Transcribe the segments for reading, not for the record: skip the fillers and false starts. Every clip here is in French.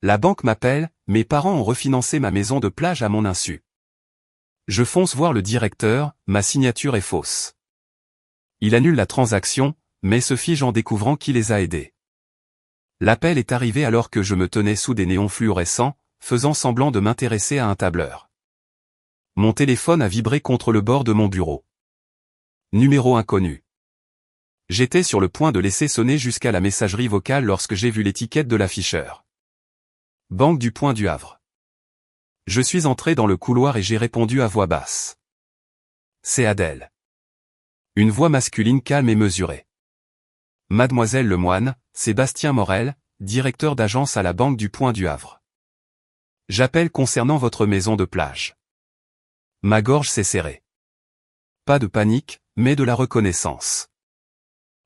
La banque m'appelle, mes parents ont refinancé ma maison de plage à mon insu. Je fonce voir le directeur, ma signature est fausse. Il annule la transaction, mais se fige en découvrant qui les a aidés. L'appel est arrivé alors que je me tenais sous des néons fluorescents, faisant semblant de m'intéresser à un tableur. Mon téléphone a vibré contre le bord de mon bureau. Numéro inconnu. J'étais sur le point de laisser sonner jusqu'à la messagerie vocale lorsque j'ai vu l'étiquette de l'afficheur. Banque du Point du Havre. Je suis entré dans le couloir et j'ai répondu à voix basse. C'est Adèle. Une voix masculine calme et mesurée. Mademoiselle Lemoine, Sébastien Morel, directeur d'agence à la Banque du Point du Havre. J'appelle concernant votre maison de plage. Ma gorge s'est serrée. Pas de panique, mais de la reconnaissance.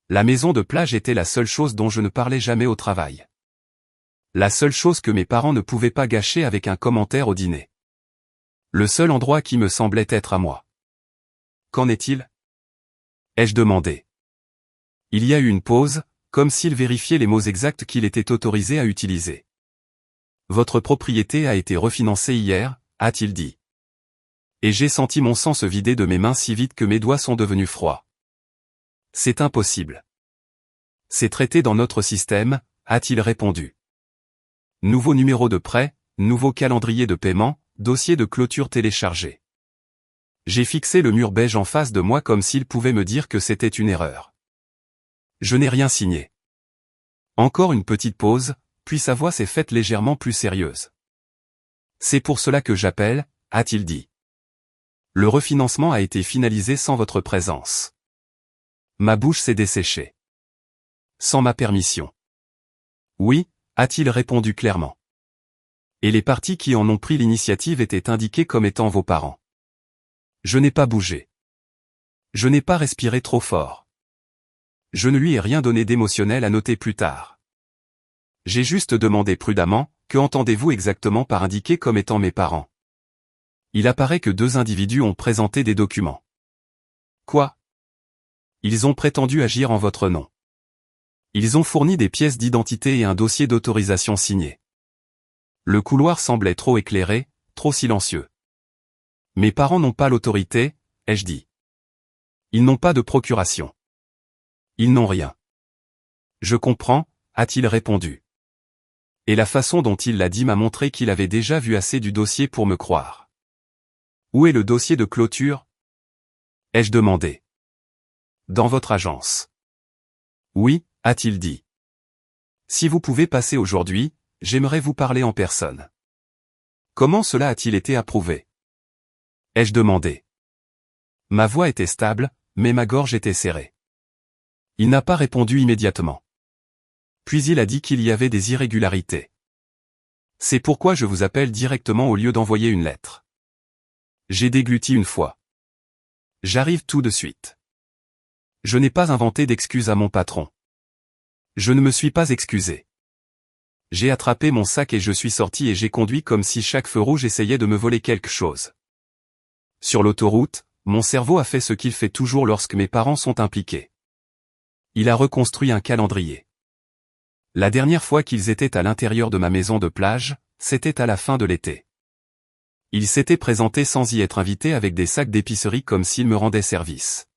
La maison de plage était la seule chose dont je ne parlais jamais au travail. La seule chose que mes parents ne pouvaient pas gâcher avec un commentaire au dîner. Le seul endroit qui me semblait être à moi. Qu'en est-il ? Ai-je demandé. Il y a eu une pause, comme s'il vérifiait les mots exacts qu'il était autorisé à utiliser. Votre propriété a été refinancée hier, a-t-il dit. Et j'ai senti mon sang se vider de mes mains si vite que mes doigts sont devenus froids. C'est impossible. C'est traité dans notre système, a-t-il répondu. Nouveau numéro de prêt, nouveau calendrier de paiement, dossier de clôture téléchargé. J'ai fixé le mur beige en face de moi comme s'il pouvait me dire que c'était une erreur. Je n'ai rien signé. Encore une petite pause, puis sa voix s'est faite légèrement plus sérieuse. C'est pour cela que j'appelle, a-t-il dit. Le refinancement a été finalisé sans votre présence. Ma bouche s'est desséchée. Sans ma permission. Oui, a-t-il répondu clairement. Et les parties qui en ont pris l'initiative étaient indiquées comme étant vos parents. Je n'ai pas bougé. Je n'ai pas respiré trop fort. Je ne lui ai rien donné d'émotionnel à noter plus tard. J'ai juste demandé prudemment, que entendez-vous exactement par indiquer comme étant mes parents ? Il apparaît que 2 individus ont présenté des documents. Quoi ? Ils ont prétendu agir en votre nom. Ils ont fourni des pièces d'identité et un dossier d'autorisation signé. Le couloir semblait trop éclairé, trop silencieux. Mes parents n'ont pas l'autorité, ai-je dit. Ils n'ont pas de procuration. Ils n'ont rien. Je comprends, a-t-il répondu. Et la façon dont il l'a dit m'a montré qu'il avait déjà vu assez du dossier pour me croire. Où est le dossier de clôture ? Ai-je demandé. Dans votre agence. Oui, a-t-il dit. Si vous pouvez passer aujourd'hui, j'aimerais vous parler en personne. Comment cela a-t-il été approuvé ? Ai-je demandé. Ma voix était stable, mais ma gorge était serrée. Il n'a pas répondu immédiatement. Puis il a dit qu'il y avait des irrégularités. C'est pourquoi je vous appelle directement au lieu d'envoyer une lettre. J'ai dégluti une fois. J'arrive tout de suite. Je n'ai pas inventé d'excuses à mon patron. Je ne me suis pas excusé. J'ai attrapé mon sac et je suis sorti et j'ai conduit comme si chaque feu rouge essayait de me voler quelque chose. Sur l'autoroute, mon cerveau a fait ce qu'il fait toujours lorsque mes parents sont impliqués. Il a reconstruit un calendrier. La dernière fois qu'ils étaient à l'intérieur de ma maison de plage, c'était à la fin de l'été. Ils s'étaient présentés sans y être invités avec des sacs d'épicerie comme s'ils me rendaient service.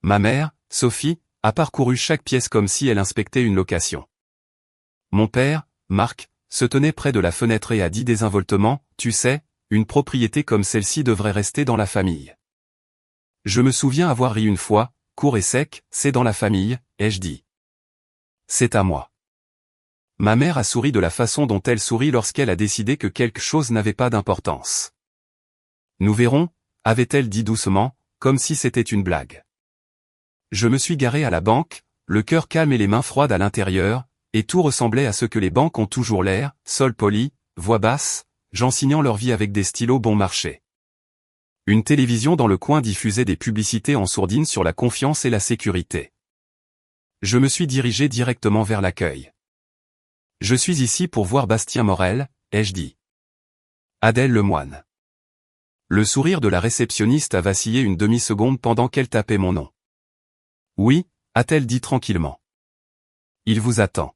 Ma mère, Sophie, a parcouru chaque pièce comme si elle inspectait une location. Mon père, Marc, se tenait près de la fenêtre et a dit désinvoltement, tu sais, une propriété comme celle-ci devrait rester dans la famille. Je me souviens avoir ri une fois, court et sec, c'est dans la famille, ai-je dit. C'est à moi. Ma mère a souri de la façon dont elle sourit lorsqu'elle a décidé que quelque chose n'avait pas d'importance. Nous verrons, avait-elle dit doucement, comme si c'était une blague. Je me suis garé à la banque, le cœur calme et les mains froides à l'intérieur, et tout ressemblait à ce que les banques ont toujours l'air, sol poli, voix basse, gens signant leur vie avec des stylos bon marché. Une télévision dans le coin diffusait des publicités en sourdine sur la confiance et la sécurité. Je me suis dirigé directement vers l'accueil. Je suis ici pour voir Bastien Morel, ai-je dit. Adèle Lemoine. Le sourire de la réceptionniste a vacillé une demi-seconde pendant qu'elle tapait mon nom. Oui, a-t-elle dit tranquillement. Il vous attend.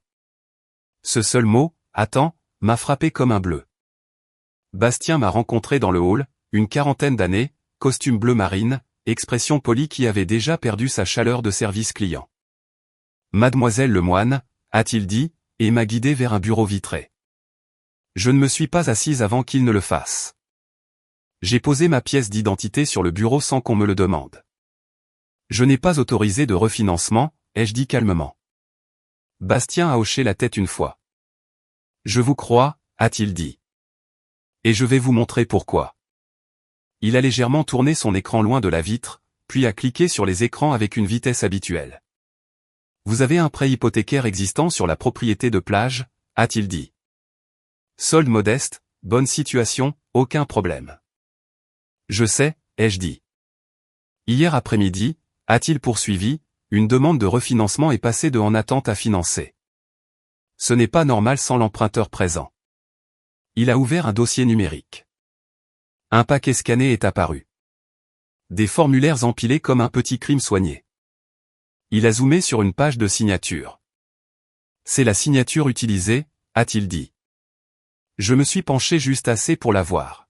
Ce seul mot, attend, m'a frappé comme un bleu. Bastien m'a rencontré dans le hall, une quarantaine d'années, costume bleu marine, expression polie qui avait déjà perdu sa chaleur de service client. Mademoiselle Lemoine, a-t-il dit, et m'a guidé vers un bureau vitré. Je ne me suis pas assise avant qu'il ne le fasse. J'ai posé ma pièce d'identité sur le bureau sans qu'on me le demande. Je n'ai pas autorisé de refinancement, ai-je dit calmement. Bastien a hoché la tête une fois. Je vous crois, a-t-il dit. Et je vais vous montrer pourquoi. Il a légèrement tourné son écran loin de la vitre, puis a cliqué sur les écrans avec une vitesse habituelle. Vous avez un prêt hypothécaire existant sur la propriété de plage, a-t-il dit. Solde modeste, bonne situation, aucun problème. Je sais, ai-je dit. Hier après-midi, a-t-il poursuivi, une demande de refinancement est passée de en attente à financer. Ce n'est pas normal sans l'emprunteur présent. Il a ouvert un dossier numérique. Un paquet scanné est apparu. Des formulaires empilés comme un petit crime soigné. Il a zoomé sur une page de signature. C'est la signature utilisée, a-t-il dit. Je me suis penché juste assez pour la voir.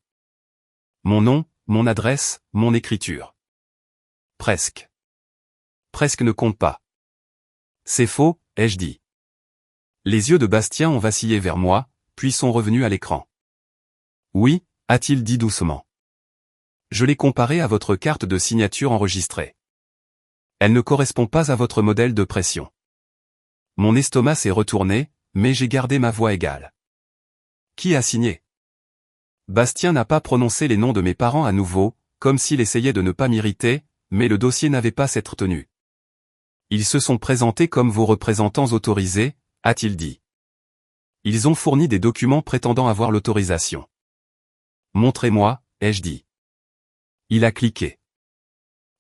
Mon nom, mon adresse, mon écriture. Presque. Presque ne compte pas. C'est faux, ai-je dit. Les yeux de Bastien ont vacillé vers moi, puis sont revenus à l'écran. Oui, a-t-il dit doucement. Je l'ai comparé à votre carte de signature enregistrée. Elle ne correspond pas à votre modèle de pression. Mon estomac s'est retourné, mais j'ai gardé ma voix égale. Qui a signé? Bastien n'a pas prononcé les noms de mes parents à nouveau, comme s'il essayait de ne pas m'irriter, mais le dossier n'avait pas s'être tenu. Ils se sont présentés comme vos représentants autorisés, a-t-il dit. Ils ont fourni des documents prétendant avoir l'autorisation. Montrez-moi, ai-je dit. Il a cliqué.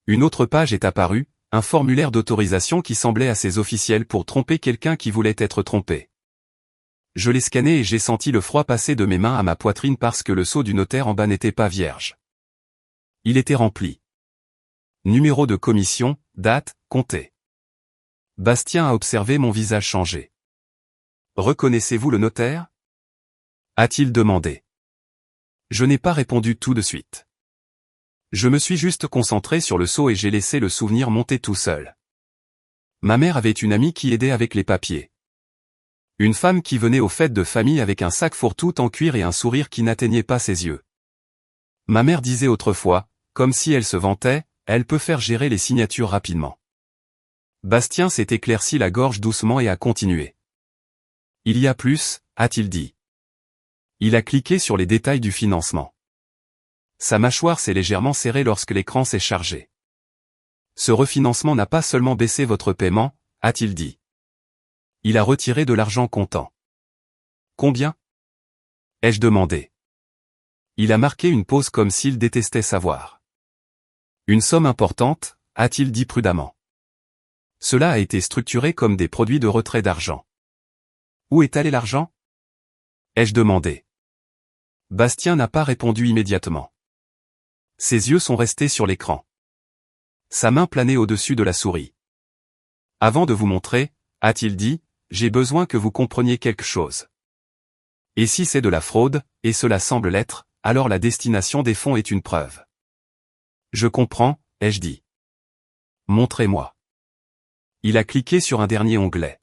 Une autre page est apparue, un formulaire d'autorisation qui semblait assez officiel pour tromper quelqu'un qui voulait être trompé. Je l'ai scanné et j'ai senti le froid passer de mes mains à ma poitrine parce que le sceau du notaire en bas n'était pas vierge. Il était rempli. Numéro de commission, date, comptée. Bastien a observé mon visage changer. Reconnaissez-vous le notaire? A-t-il demandé. Je n'ai pas répondu tout de suite. Je me suis juste concentré sur le sceau et j'ai laissé le souvenir monter tout seul. Ma mère avait une amie qui aidait avec les papiers. Une femme qui venait aux fêtes de famille avec un sac fourre-tout en cuir et un sourire qui n'atteignait pas ses yeux. Ma mère disait autrefois, comme si elle se vantait, elle peut faire gérer les signatures rapidement. Bastien s'est éclairci la gorge doucement et a continué. Il y a plus, a-t-il dit. Il a cliqué sur les détails du financement. Sa mâchoire s'est légèrement serrée lorsque l'écran s'est chargé. Ce refinancement n'a pas seulement baissé votre paiement, a-t-il dit. Il a retiré de l'argent comptant. Combien? Ai-je demandé. Il a marqué une pause comme s'il détestait savoir. Une somme importante, a-t-il dit prudemment. Cela a été structuré comme des produits de retrait d'argent. Où est allé l'argent? Ai-je demandé. Bastien n'a pas répondu immédiatement. Ses yeux sont restés sur l'écran. Sa main planait au-dessus de la souris. Avant de vous montrer, a-t-il dit, j'ai besoin que vous compreniez quelque chose. Et si c'est de la fraude, et cela semble l'être, alors la destination des fonds est une preuve. Je comprends, ai-je dit. Montrez-moi. Il a cliqué sur un dernier onglet.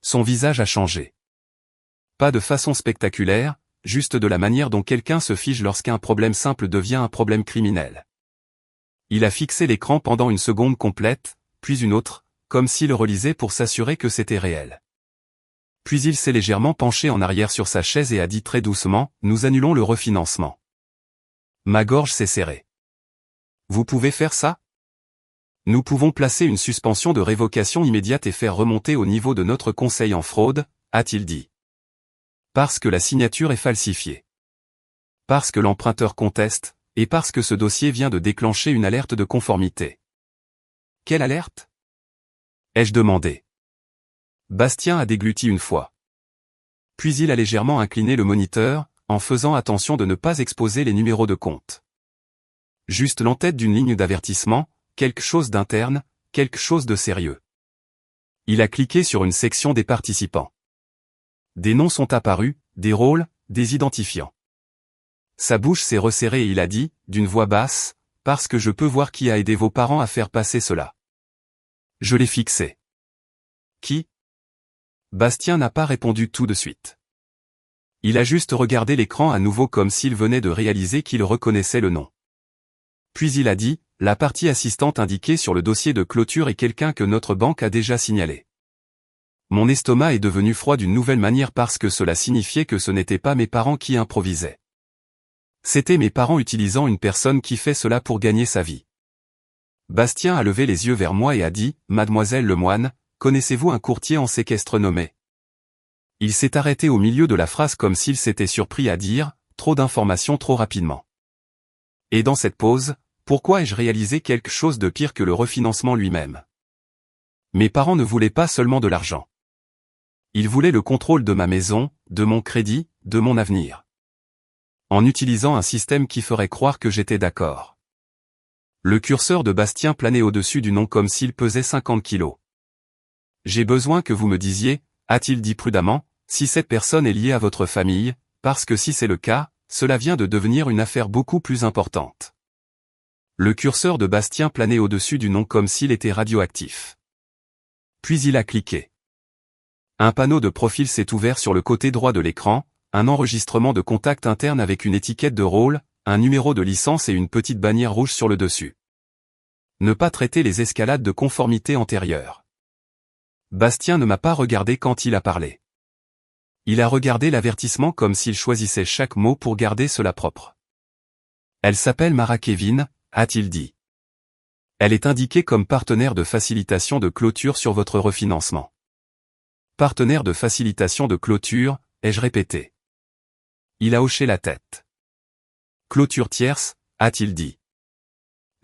Son visage a changé. Pas de façon spectaculaire, juste de la manière dont quelqu'un se fige lorsqu'un problème simple devient un problème criminel. Il a fixé l'écran pendant une seconde complète, puis une autre, comme s'il relisait pour s'assurer que c'était réel. Puis il s'est légèrement penché en arrière sur sa chaise et a dit très doucement, nous annulons le refinancement. Ma gorge s'est serrée. Vous pouvez faire ça? Nous pouvons placer une suspension de révocation immédiate et faire remonter au niveau de notre conseil en fraude, a-t-il dit. Parce que la signature est falsifiée. Parce que l'emprunteur conteste, et parce que ce dossier vient de déclencher une alerte de conformité. Quelle alerte? Ai-je demandé. Bastien a dégluti une fois. Puis il a légèrement incliné le moniteur, en faisant attention de ne pas exposer les numéros de compte. Juste l'entête d'une ligne d'avertissement, quelque chose d'interne, quelque chose de sérieux. Il a cliqué sur une section des participants. Des noms sont apparus, des rôles, des identifiants. Sa bouche s'est resserrée et il a dit, d'une voix basse, « Parce que je peux voir qui a aidé vos parents à faire passer cela. » Je l'ai fixé. Qui? Bastien n'a pas répondu tout de suite. Il a juste regardé l'écran à nouveau comme s'il venait de réaliser qu'il reconnaissait le nom. Puis il a dit, la partie assistante indiquée sur le dossier de clôture est quelqu'un que notre banque a déjà signalé. Mon estomac est devenu froid d'une nouvelle manière parce que cela signifiait que ce n'étaient pas mes parents qui improvisaient. C'étaient mes parents utilisant une personne qui fait cela pour gagner sa vie. Bastien a levé les yeux vers moi et a dit, « Mademoiselle Lemoine, connaissez-vous un courtier en séquestre nommé ?» Il s'est arrêté au milieu de la phrase comme s'il s'était surpris à dire, trop d'informations trop rapidement. Et dans cette pause, pourquoi ai-je réalisé quelque chose de pire que le refinancement lui-même? Mes parents ne voulaient pas seulement de l'argent. Ils voulaient le contrôle de ma maison, de mon crédit, de mon avenir. En utilisant un système qui ferait croire que j'étais d'accord. Le curseur de Bastien planait au-dessus du nom comme s'il pesait 50 kilos. J'ai besoin que vous me disiez, a-t-il dit prudemment, si cette personne est liée à votre famille, parce que si c'est le cas, cela vient de devenir une affaire beaucoup plus importante. Le curseur de Bastien planait au-dessus du nom comme s'il était radioactif. Puis il a cliqué. Un panneau de profil s'est ouvert sur le côté droit de l'écran, un enregistrement de contact interne avec une étiquette de rôle, un numéro de licence et une petite bannière rouge sur le dessus. Ne pas traiter les escalades de conformité antérieures. Bastien ne m'a pas regardé quand il a parlé. Il a regardé l'avertissement comme s'il choisissait chaque mot pour garder cela propre. Elle s'appelle Mara Kevin, a-t-il dit. Elle est indiquée comme partenaire de facilitation de clôture sur votre refinancement. Partenaire de facilitation de clôture, ai-je répété. Il a hoché la tête. Clôture tierce, a-t-il dit.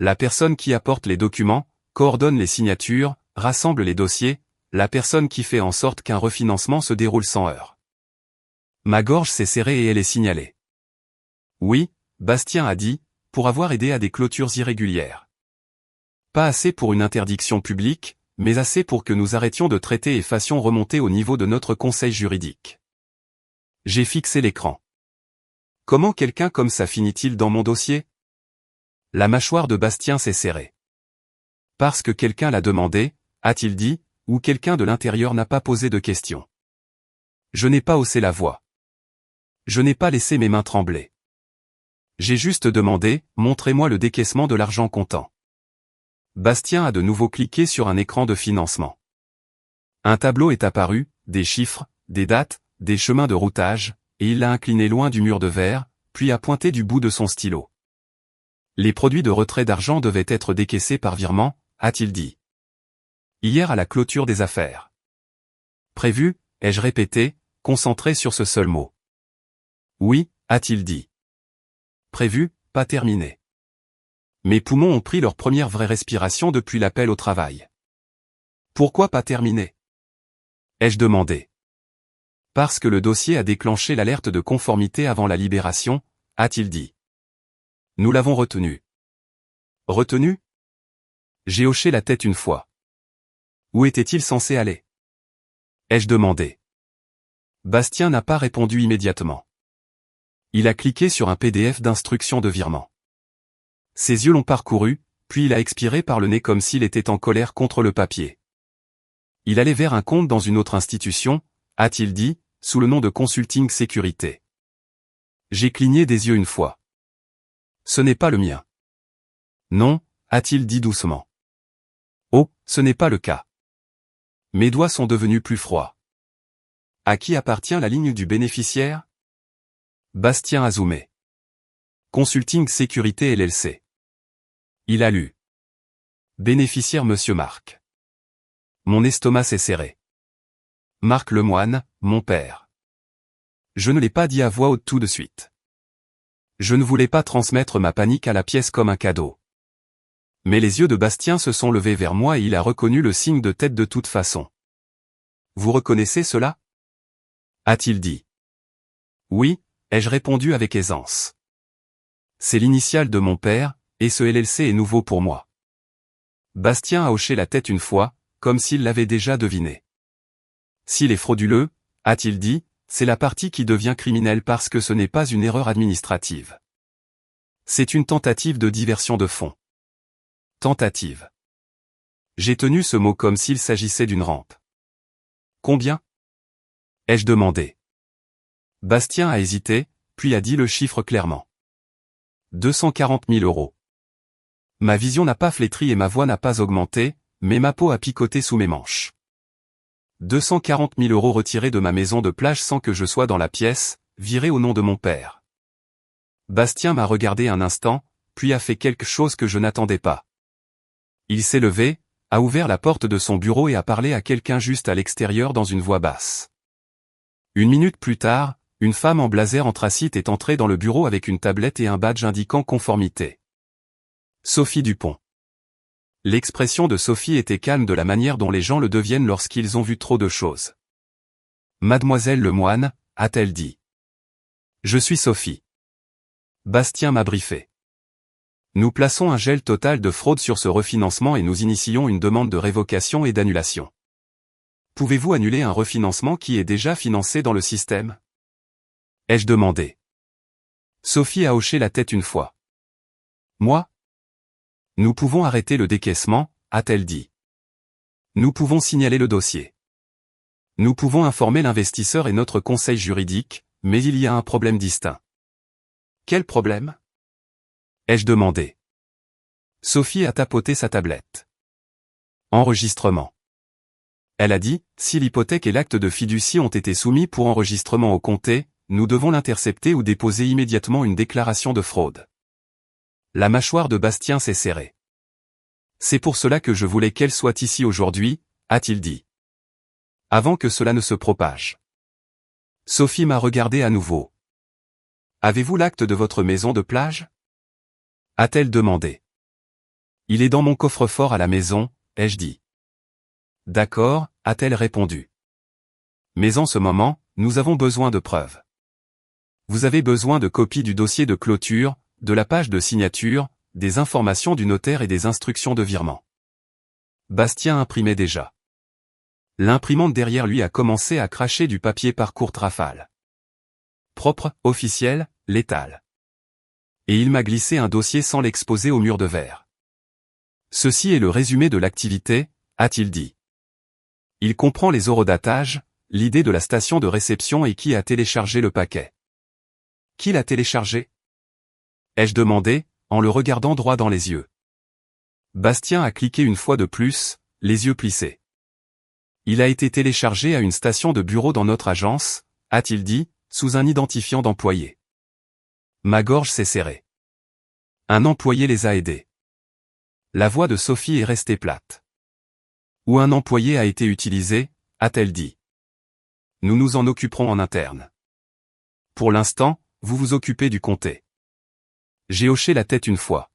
La personne qui apporte les documents, coordonne les signatures, rassemble les dossiers, la personne qui fait en sorte qu'un refinancement se déroule sans heurts. Ma gorge s'est serrée et elle est signalée. Oui, Bastien a dit, pour avoir aidé à des clôtures irrégulières. Pas assez pour une interdiction publique, mais assez pour que nous arrêtions de traiter et fassions remonter au niveau de notre conseil juridique. J'ai fixé l'écran. Comment quelqu'un comme ça finit-il dans mon dossier? La mâchoire de Bastien s'est serrée. Parce que quelqu'un l'a demandé, a-t-il dit, ou quelqu'un de l'intérieur n'a pas posé de questions. Je n'ai pas haussé la voix. Je n'ai pas laissé mes mains trembler. J'ai juste demandé, montrez-moi le décaissement de l'argent comptant. Bastien a de nouveau cliqué sur un écran de financement. Un tableau est apparu, des chiffres, des dates, des chemins de routage, et il l'a incliné loin du mur de verre, puis a pointé du bout de son stylo. Les produits de retrait d'argent devaient être décaissés par virement, a-t-il dit. Hier à la clôture des affaires. Prévu, ai-je répété, concentré sur ce seul mot. Oui, a-t-il dit. Prévu, pas terminé. Mes poumons ont pris leur première vraie respiration depuis l'appel au travail. Pourquoi pas terminé? Ai-je demandé. Parce que le dossier a déclenché l'alerte de conformité avant la libération, a-t-il dit. Nous l'avons retenu. Retenu? J'ai hoché la tête une fois. Où était-il censé aller? Ai-je demandé. Bastien n'a pas répondu immédiatement. Il a cliqué sur un PDF d'instructions de virement. Ses yeux l'ont parcouru, puis il a expiré par le nez comme s'il était en colère contre le papier. Il allait vers un compte dans une autre institution, a-t-il dit, sous le nom de Consulting Sécurité. J'ai cligné des yeux une fois. Ce n'est pas le mien. Non, a-t-il dit doucement. Oh, ce n'est pas le cas. Mes doigts sont devenus plus froids. À qui appartient la ligne du bénéficiaire? Bastien a zoomé. Consulting Sécurité LLC. Il a lu. Bénéficiaire Monsieur Marc. Mon estomac s'est serré. Marc Lemoine, mon père. Je ne l'ai pas dit à voix haute tout de suite. Je ne voulais pas transmettre ma panique à la pièce comme un cadeau. Mais les yeux de Bastien se sont levés vers moi et il a reconnu le signe de tête de toute façon. Vous reconnaissez cela? A-t-il dit. Oui, ai-je répondu avec aisance. C'est l'initiale de mon père, et ce LLC est nouveau pour moi. Bastien a hoché la tête une fois, comme s'il l'avait déjà deviné. S'il est frauduleux, a-t-il dit, c'est la partie qui devient criminelle parce que ce n'est pas une erreur administrative. C'est une tentative de diversion de fonds. Tentative. J'ai tenu ce mot comme s'il s'agissait d'une rampe. Combien? Ai-je demandé. Bastien a hésité, puis a dit le chiffre clairement. 240 000 €. Ma vision n'a pas flétri et ma voix n'a pas augmenté, mais ma peau a picoté sous mes manches. 240 000 € retirés de ma maison de plage sans que je sois dans la pièce, virés au nom de mon père. Bastien m'a regardé un instant, puis a fait quelque chose que je n'attendais pas. Il s'est levé, a ouvert la porte de son bureau et a parlé à quelqu'un juste à l'extérieur dans une voix basse. Une minute plus tard, une femme en blazer anthracite est entrée dans le bureau avec une tablette et un badge indiquant conformité. Sophie Dupont. L'expression de Sophie était calme de la manière dont les gens le deviennent lorsqu'ils ont vu trop de choses. Mademoiselle Lemoine, a-t-elle dit. Je suis Sophie. Bastien m'a briefé. Nous plaçons un gel total de fraude sur ce refinancement et nous initions une demande de révocation et d'annulation. Pouvez-vous annuler un refinancement qui est déjà financé dans le système? Ai-je demandé. Sophie a hoché la tête une fois. Moi? Nous pouvons arrêter le décaissement, a-t-elle dit. Nous pouvons signaler le dossier. Nous pouvons informer l'investisseur et notre conseil juridique, mais il y a un problème distinct. Quel problème? Ai-je demandé. Sophie a tapoté sa tablette. Enregistrement. Elle a dit, si l'hypothèque et l'acte de fiducie ont été soumis pour enregistrement au comté, nous devons l'intercepter ou déposer immédiatement une déclaration de fraude. La mâchoire de Bastien s'est serrée. C'est pour cela que je voulais qu'elle soit ici aujourd'hui, a-t-il dit. Avant que cela ne se propage. Sophie m'a regardé à nouveau. Avez-vous l'acte de votre maison de plage? A-t-elle demandé. Il est dans mon coffre-fort à la maison, ai-je dit. D'accord, a-t-elle répondu. Mais en ce moment, nous avons besoin de preuves. Vous avez besoin de copies du dossier de clôture, de la page de signature, des informations du notaire et des instructions de virement. Bastien imprimait déjà. L'imprimante derrière lui a commencé à cracher du papier par courte rafale. Propre, officiel, létal. Et il m'a glissé un dossier sans l'exposer au mur de verre. Ceci est le résumé de l'activité, a-t-il dit. Il comprend les horodatages, l'idée de la station de réception et qui a téléchargé le paquet. Qui l'a téléchargé? Ai-je demandé, en le regardant droit dans les yeux. Bastien a cliqué une fois de plus, les yeux plissés. Il a été téléchargé à une station de bureau dans notre agence, a-t-il dit, sous un identifiant d'employé. Ma gorge s'est serrée. Un employé les a aidés. La voix de Sophie est restée plate. Où un employé a été utilisé, a-t-elle dit. Nous nous en occuperons en interne. Pour l'instant, vous vous occupez du comté. J'ai hoché la tête une fois.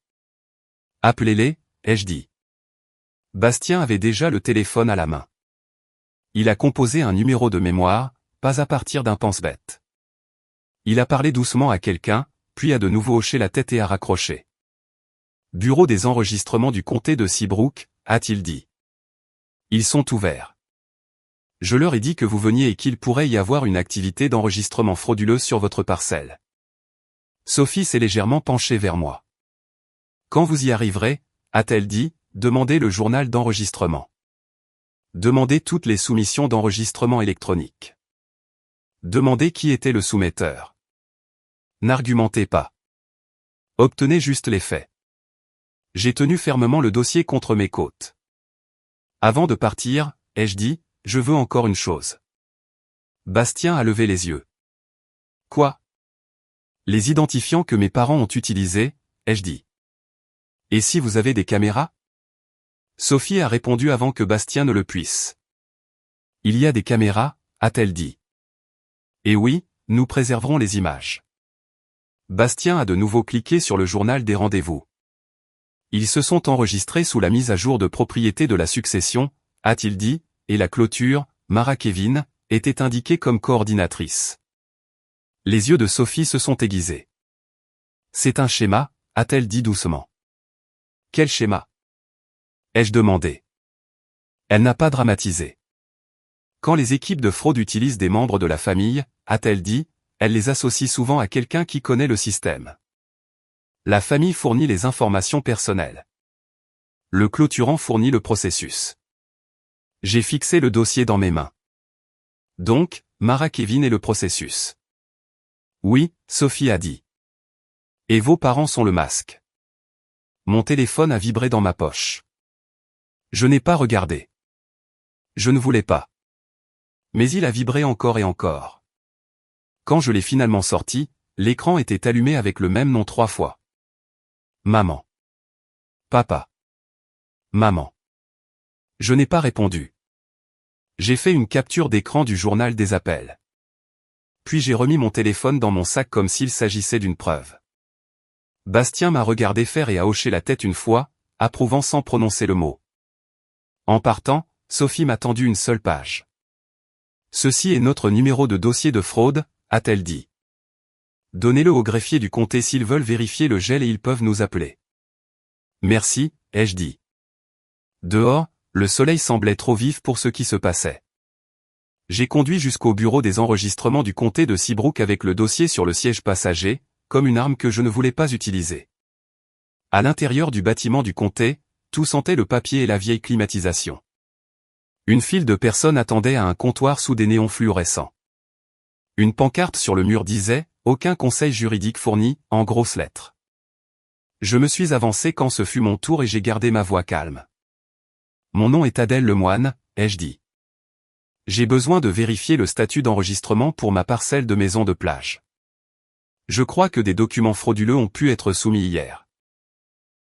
Appelez-les, ai-je dit. Bastien avait déjà le téléphone à la main. Il a composé un numéro de mémoire, pas à partir d'un pense-bête. Il a parlé doucement à quelqu'un, puis a de nouveau hoché la tête et a raccroché. Bureau des enregistrements du comté de Seabrook, a-t-il dit. Ils sont ouverts. Je leur ai dit que vous veniez et qu'il pourrait y avoir une activité d'enregistrement frauduleuse sur votre parcelle. Sophie s'est légèrement penchée vers moi. Quand vous y arriverez, a-t-elle dit, demandez le journal d'enregistrement. Demandez toutes les soumissions d'enregistrement électronique. Demandez qui était le soumetteur. N'argumentez pas. Obtenez juste les faits. J'ai tenu fermement le dossier contre mes côtes. Avant de partir, ai-je dit, je veux encore une chose. Bastien a levé les yeux. Quoi? Les identifiants que mes parents ont utilisés, ai-je dit. Et si vous avez des caméras? Sophie a répondu avant que Bastien ne le puisse. Il y a des caméras, a-t-elle dit. Et oui, nous préserverons les images. Bastien a de nouveau cliqué sur le journal des rendez-vous. Ils se sont enregistrés sous la mise à jour de propriété de la succession, a-t-il dit, et la clôture, Mara Kevin, était indiquée comme coordinatrice. Les yeux de Sophie se sont aiguisés. C'est un schéma, a-t-elle dit doucement. Quel schéma? Ai-je demandé. Elle n'a pas dramatisé. Quand les équipes de fraude utilisent des membres de la famille, a-t-elle dit, elles les associent souvent à quelqu'un qui connaît le système. La famille fournit les informations personnelles. Le clôturant fournit le processus. J'ai fixé le dossier dans mes mains. Donc, Mara Kevin est le processus. Oui, Sophie a dit. Et vos parents sont le masque. Mon téléphone a vibré dans ma poche. Je n'ai pas regardé. Je ne voulais pas. Mais il a vibré encore et encore. Quand je l'ai finalement sorti, l'écran était allumé avec le même nom 3 fois. Maman. Papa. Maman. Je n'ai pas répondu. J'ai fait une capture d'écran du journal des appels. Puis j'ai remis mon téléphone dans mon sac comme s'il s'agissait d'une preuve. Bastien m'a regardé faire et a hoché la tête une fois, approuvant sans prononcer le mot. En partant, Sophie m'a tendu une seule page. Ceci est notre numéro de dossier de fraude, a-t-elle dit. Donnez-le au greffier du comté s'ils veulent vérifier le gel et ils peuvent nous appeler. Merci, ai-je dit. Dehors, le soleil semblait trop vif pour ce qui se passait. J'ai conduit jusqu'au bureau des enregistrements du comté de Seabrook avec le dossier sur le siège passager, comme une arme que je ne voulais pas utiliser. À l'intérieur du bâtiment du comté, tout sentait le papier et la vieille climatisation. Une file de personnes attendait à un comptoir sous des néons fluorescents. Une pancarte sur le mur disait « Aucun conseil juridique fourni » en grosses lettres. Je me suis avancé quand ce fut mon tour et j'ai gardé ma voix calme. Mon nom est Adèle Lemoine, ai-je dit. J'ai besoin de vérifier le statut d'enregistrement pour ma parcelle de maison de plage. Je crois que des documents frauduleux ont pu être soumis hier.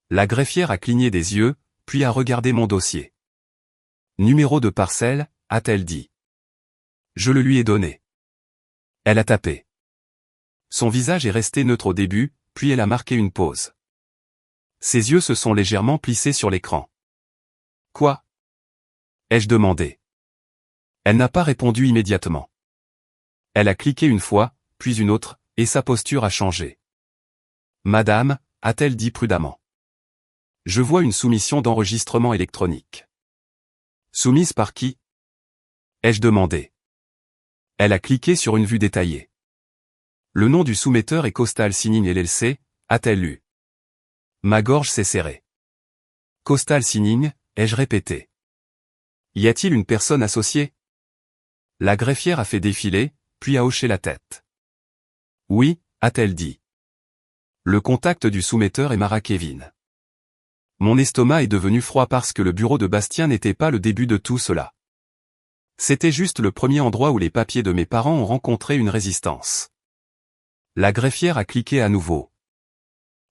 La greffière a cligné des yeux, puis a regardé mon dossier. Numéro de parcelle, a-t-elle dit. Je le lui ai donné. Elle a tapé. Son visage est resté neutre au début, puis elle a marqué une pause. Ses yeux se sont légèrement plissés sur l'écran. Quoi ? Ai-je demandé. Elle n'a pas répondu immédiatement. Elle a cliqué une fois, puis une autre, et sa posture a changé. Madame, a-t-elle dit prudemment. Je vois une soumission d'enregistrement électronique. Soumise par qui ? Ai-je demandé. Elle a cliqué sur une vue détaillée. Le nom du soumetteur est Coastal Signing LLC, a-t-elle lu. Ma gorge s'est serrée. Coastal Signing, ai-je répété. Y a-t-il une personne associée ? La greffière a fait défiler, puis a hoché la tête. Oui, a-t-elle dit. Le contact du soumetteur est Mara Kevin. Mon estomac est devenu froid parce que le bureau de Bastien n'était pas le début de tout cela. C'était juste le premier endroit où les papiers de mes parents ont rencontré une résistance. La greffière a cliqué à nouveau.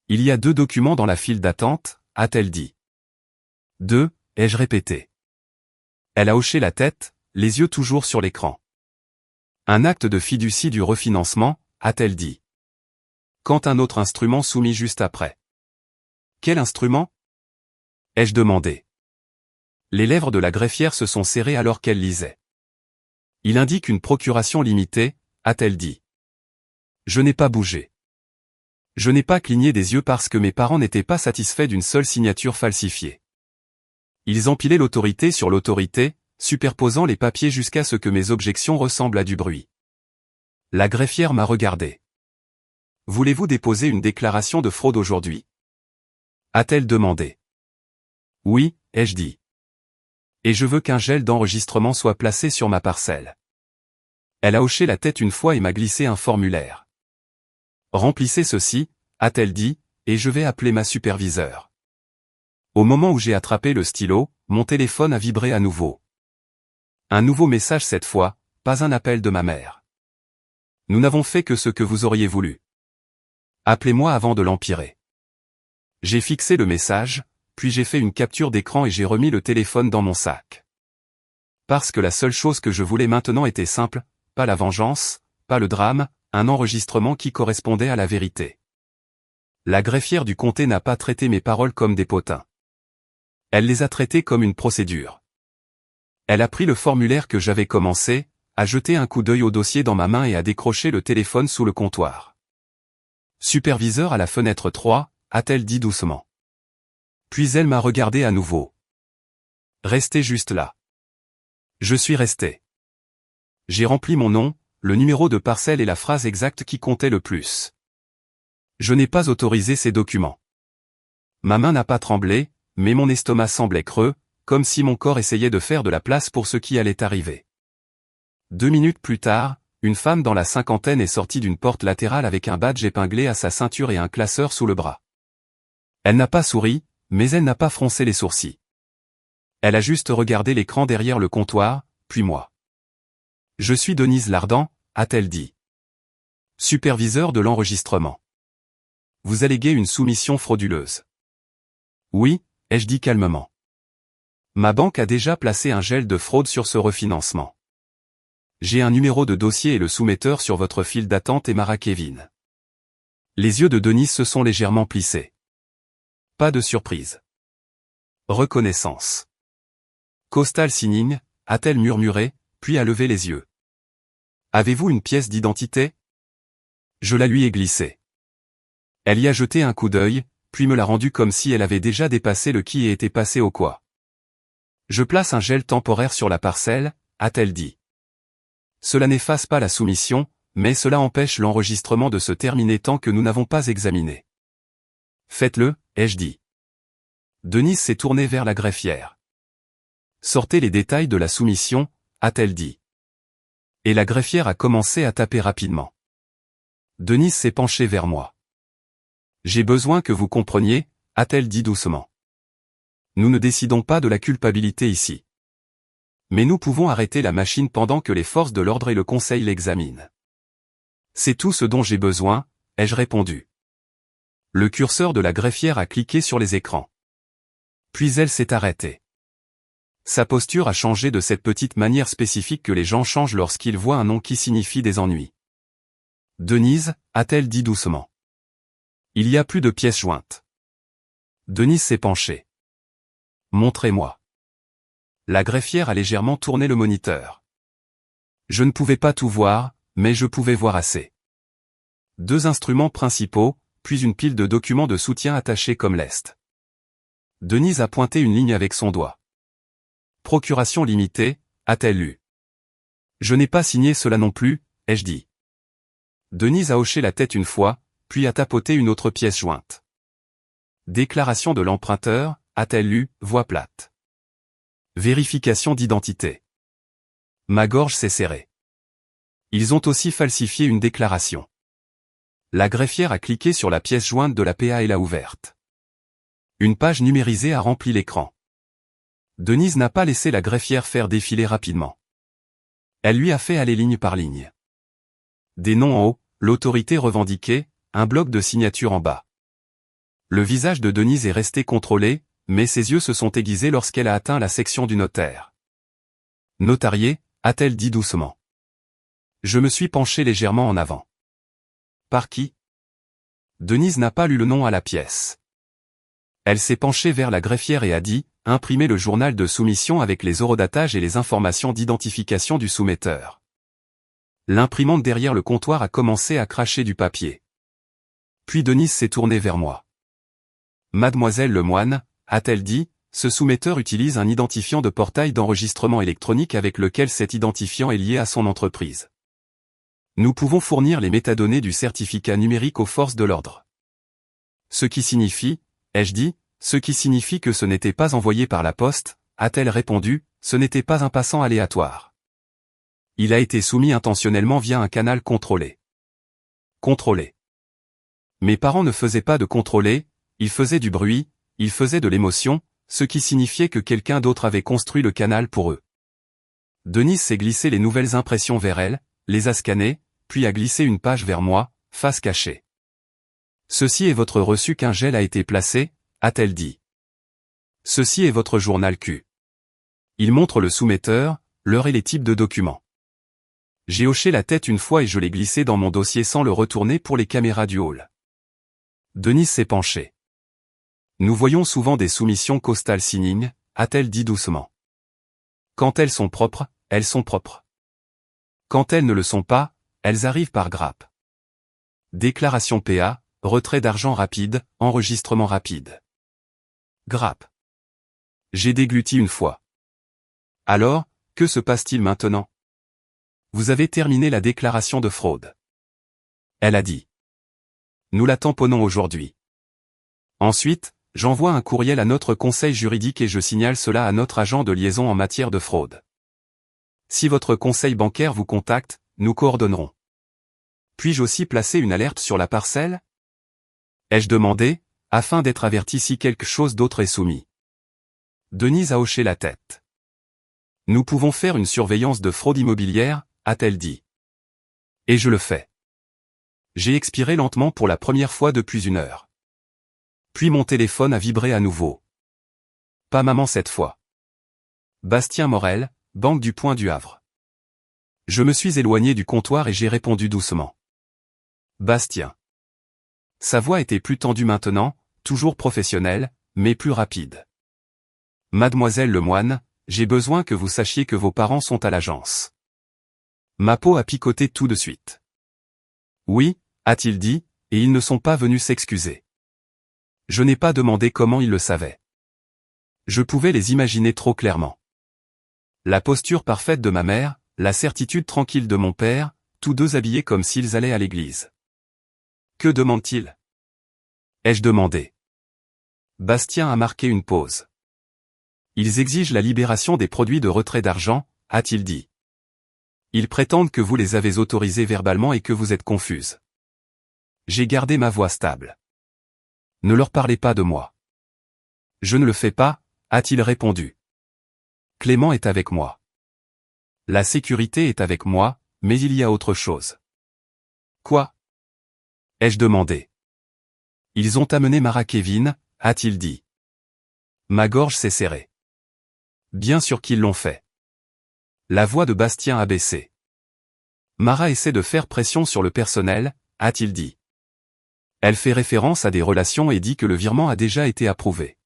Il y a 2 documents dans la file d'attente, a-t-elle dit. 2, ai-je répété. Elle a hoché la tête, les yeux toujours sur l'écran. Un acte de fiducie du refinancement, a-t-elle dit. Quand un autre instrument soumis juste après. Quel instrument ? Ai-je demandé. Les lèvres de la greffière se sont serrées alors qu'elle lisait. Il indique une procuration limitée, a-t-elle dit. Je n'ai pas bougé. Je n'ai pas cligné des yeux parce que mes parents n'étaient pas satisfaits d'une seule signature falsifiée. Ils empilaient l'autorité sur l'autorité, superposant les papiers jusqu'à ce que mes objections ressemblent à du bruit. La greffière m'a regardé. Voulez-vous déposer une déclaration de fraude aujourd'hui ? A-t-elle demandé. Oui, ai-je dit. Et je veux qu'un gel d'enregistrement soit placé sur ma parcelle. Elle a hoché la tête une fois et m'a glissé un formulaire. Remplissez ceci, a-t-elle dit, et je vais appeler ma superviseure. Au moment où j'ai attrapé le stylo, mon téléphone a vibré à nouveau. Un nouveau message cette fois, pas un appel de ma mère. Nous n'avons fait que ce que vous auriez voulu. Appelez-moi avant de l'empirer. J'ai fixé le message, puis j'ai fait une capture d'écran et j'ai remis le téléphone dans mon sac. Parce que la seule chose que je voulais maintenant était simple, pas la vengeance, pas le drame, un enregistrement qui correspondait à la vérité. La greffière du comté n'a pas traité mes paroles comme des potins. Elle les a traitées comme une procédure. Elle a pris le formulaire que j'avais commencé, a jeté un coup d'œil au dossier dans ma main et a décroché le téléphone sous le comptoir. Superviseur à la fenêtre 3, a-t-elle dit doucement. Puis elle m'a regardé à nouveau. Restez juste là. Je suis resté. J'ai rempli mon nom, le numéro de parcelle et la phrase exacte qui comptait le plus. Je n'ai pas autorisé ces documents. Ma main n'a pas tremblé, mais mon estomac semblait creux, comme si mon corps essayait de faire de la place pour ce qui allait arriver. 2 minutes plus tard, une femme dans la cinquantaine est sortie d'une porte latérale avec un badge épinglé à sa ceinture et un classeur sous le bras. Elle n'a pas souri, mais elle n'a pas froncé les sourcils. Elle a juste regardé l'écran derrière le comptoir, puis moi. « Je suis Denise Lardan », a-t-elle dit. Superviseur de l'enregistrement. Vous alléguez une soumission frauduleuse. Oui, ai-je dit calmement. Ma banque a déjà placé un gel de fraude sur ce refinancement. J'ai un numéro de dossier et le soumetteur sur votre file d'attente et Mara Kevin. Les yeux de Denise se sont légèrement plissés. Pas de surprise. Reconnaissance. Coastal Signing, a-t-elle murmuré, puis a levé les yeux. Avez-vous une pièce d'identité? Je la lui ai glissée. Elle y a jeté un coup d'œil, puis me l'a rendue comme si elle avait déjà dépassé le qui et était passé au quoi. Je place un gel temporaire sur la parcelle, a-t-elle dit. Cela n'efface pas la soumission, mais cela empêche l'enregistrement de se terminer tant que nous n'avons pas examiné. Faites-le, ai-je dit. Denise s'est tournée vers la greffière. Sortez les détails de la soumission, a-t-elle dit. Et la greffière a commencé à taper rapidement. Denise s'est penchée vers moi. J'ai besoin que vous compreniez, a-t-elle dit doucement. Nous ne décidons pas de la culpabilité ici. Mais nous pouvons arrêter la machine pendant que les forces de l'ordre et le conseil l'examinent. C'est tout ce dont j'ai besoin, ai-je répondu. Le curseur de la greffière a cliqué sur les écrans. Puis elle s'est arrêtée. Sa posture a changé de cette petite manière spécifique que les gens changent lorsqu'ils voient un nom qui signifie des ennuis. Denise, a-t-elle dit doucement. Il y a plus de pièces jointes. Denise s'est penchée. Montrez-moi. La greffière a légèrement tourné le moniteur. Je ne pouvais pas tout voir, mais je pouvais voir assez. 2 instruments principaux, puis une pile de documents de soutien attachés comme lest. Denise a pointé une ligne avec son doigt. Procuration limitée, a-t-elle lu. Je n'ai pas signé cela non plus, ai-je dit. Denise a hoché la tête une fois, puis a tapoté une autre pièce jointe. Déclaration de l'emprunteur, a-t-elle lu, voix plate. Vérification d'identité. Ma gorge s'est serrée. Ils ont aussi falsifié une déclaration. La greffière a cliqué sur la pièce jointe de la PA et l'a ouverte. Une page numérisée a rempli l'écran. Denise n'a pas laissé la greffière faire défiler rapidement. Elle lui a fait aller ligne par ligne. Des noms en haut, l'autorité revendiquée, un bloc de signature en bas. Le visage de Denise est resté contrôlé, mais ses yeux se sont aiguisés lorsqu'elle a atteint la section du notaire. Notarié, a-t-elle dit doucement. Je me suis penché légèrement en avant. Par qui? Denise n'a pas lu le nom à la pièce. Elle s'est penchée vers la greffière et a dit, imprimez le journal de soumission avec les horodatages et les informations d'identification du soumetteur. L'imprimante derrière le comptoir a commencé à cracher du papier. Puis Denise s'est tournée vers moi. Mademoiselle Lemoine, a-t-elle dit, ce soumetteur utilise un identifiant de portail d'enregistrement électronique avec lequel cet identifiant est lié à son entreprise. Nous pouvons fournir les métadonnées du certificat numérique aux forces de l'ordre. Ce qui signifie, ai-je dit, ce qui signifie que ce n'était pas envoyé par la poste, a-t-elle répondu, ce n'était pas un passant aléatoire. Il a été soumis intentionnellement via un canal contrôlé. Contrôlé. Mes parents ne faisaient pas de contrôlé, ils faisaient du bruit, ils faisaient de l'émotion, ce qui signifiait que quelqu'un d'autre avait construit le canal pour eux. Denise s'est glissé les nouvelles impressions vers elle, les a scannées, puis a glissé une page vers moi, face cachée. Ceci est votre reçu qu'un gel a été placé, a-t-elle dit. Ceci est votre journal Q. Il montre le soumetteur, l'heure et les types de documents. J'ai hoché la tête une fois et je l'ai glissé dans mon dossier sans le retourner pour les caméras du hall. Denise s'est penchée. Nous voyons souvent des soumissions Coastal Signing, a-t-elle dit doucement. Quand elles sont propres, elles sont propres. Quand elles ne le sont pas, elles arrivent par grappe. Déclaration PA, retrait d'argent rapide, enregistrement rapide. Grappe. J'ai dégluti une fois. Alors, que se passe-t-il maintenant? Vous avez terminé la déclaration de fraude. Elle a dit. Nous la tamponnons aujourd'hui. Ensuite, j'envoie un courriel à notre conseil juridique et je signale cela à notre agent de liaison en matière de fraude. Si votre conseil bancaire vous contacte, nous coordonnerons. Puis-je aussi placer une alerte sur la parcelle? Ai-je demandé, afin d'être averti si quelque chose d'autre est soumis. Denise a hoché la tête. Nous pouvons faire une surveillance de fraude immobilière, a-t-elle dit. Et je le fais. J'ai expiré lentement pour la première fois depuis 1 heure. Puis mon téléphone a vibré à nouveau. Pas maman cette fois. Bastien Morel, Banque du Point du Havre. Je me suis éloigné du comptoir et j'ai répondu doucement. Bastien. Sa voix était plus tendue maintenant, toujours professionnelle, mais plus rapide. Mademoiselle Lemoine, j'ai besoin que vous sachiez que vos parents sont à l'agence. Ma peau a picoté tout de suite. Oui, a-t-il dit, et ils ne sont pas venus s'excuser. Je n'ai pas demandé comment ils le savaient. Je pouvais les imaginer trop clairement. La posture parfaite de ma mère, la certitude tranquille de mon père, tous deux habillés comme s'ils allaient à l'église. Que demande-t-il? Ai-je demandé. Bastien a marqué une pause. Ils exigent la libération des produits de retrait d'argent, a-t-il dit. Ils prétendent que vous les avez autorisés verbalement et que vous êtes confuse. J'ai gardé ma voix stable. Ne leur parlez pas de moi. Je ne le fais pas, a-t-il répondu. Clément est avec moi. La sécurité est avec moi, mais il y a autre chose. Quoi? Ai-je demandé. Ils ont amené Mara Kevin, a-t-il dit. Ma gorge s'est serrée. Bien sûr qu'ils l'ont fait. La voix de Bastien a baissé. Mara essaie de faire pression sur le personnel, a-t-il dit. Elle fait référence à des relations et dit que le virement a déjà été approuvé.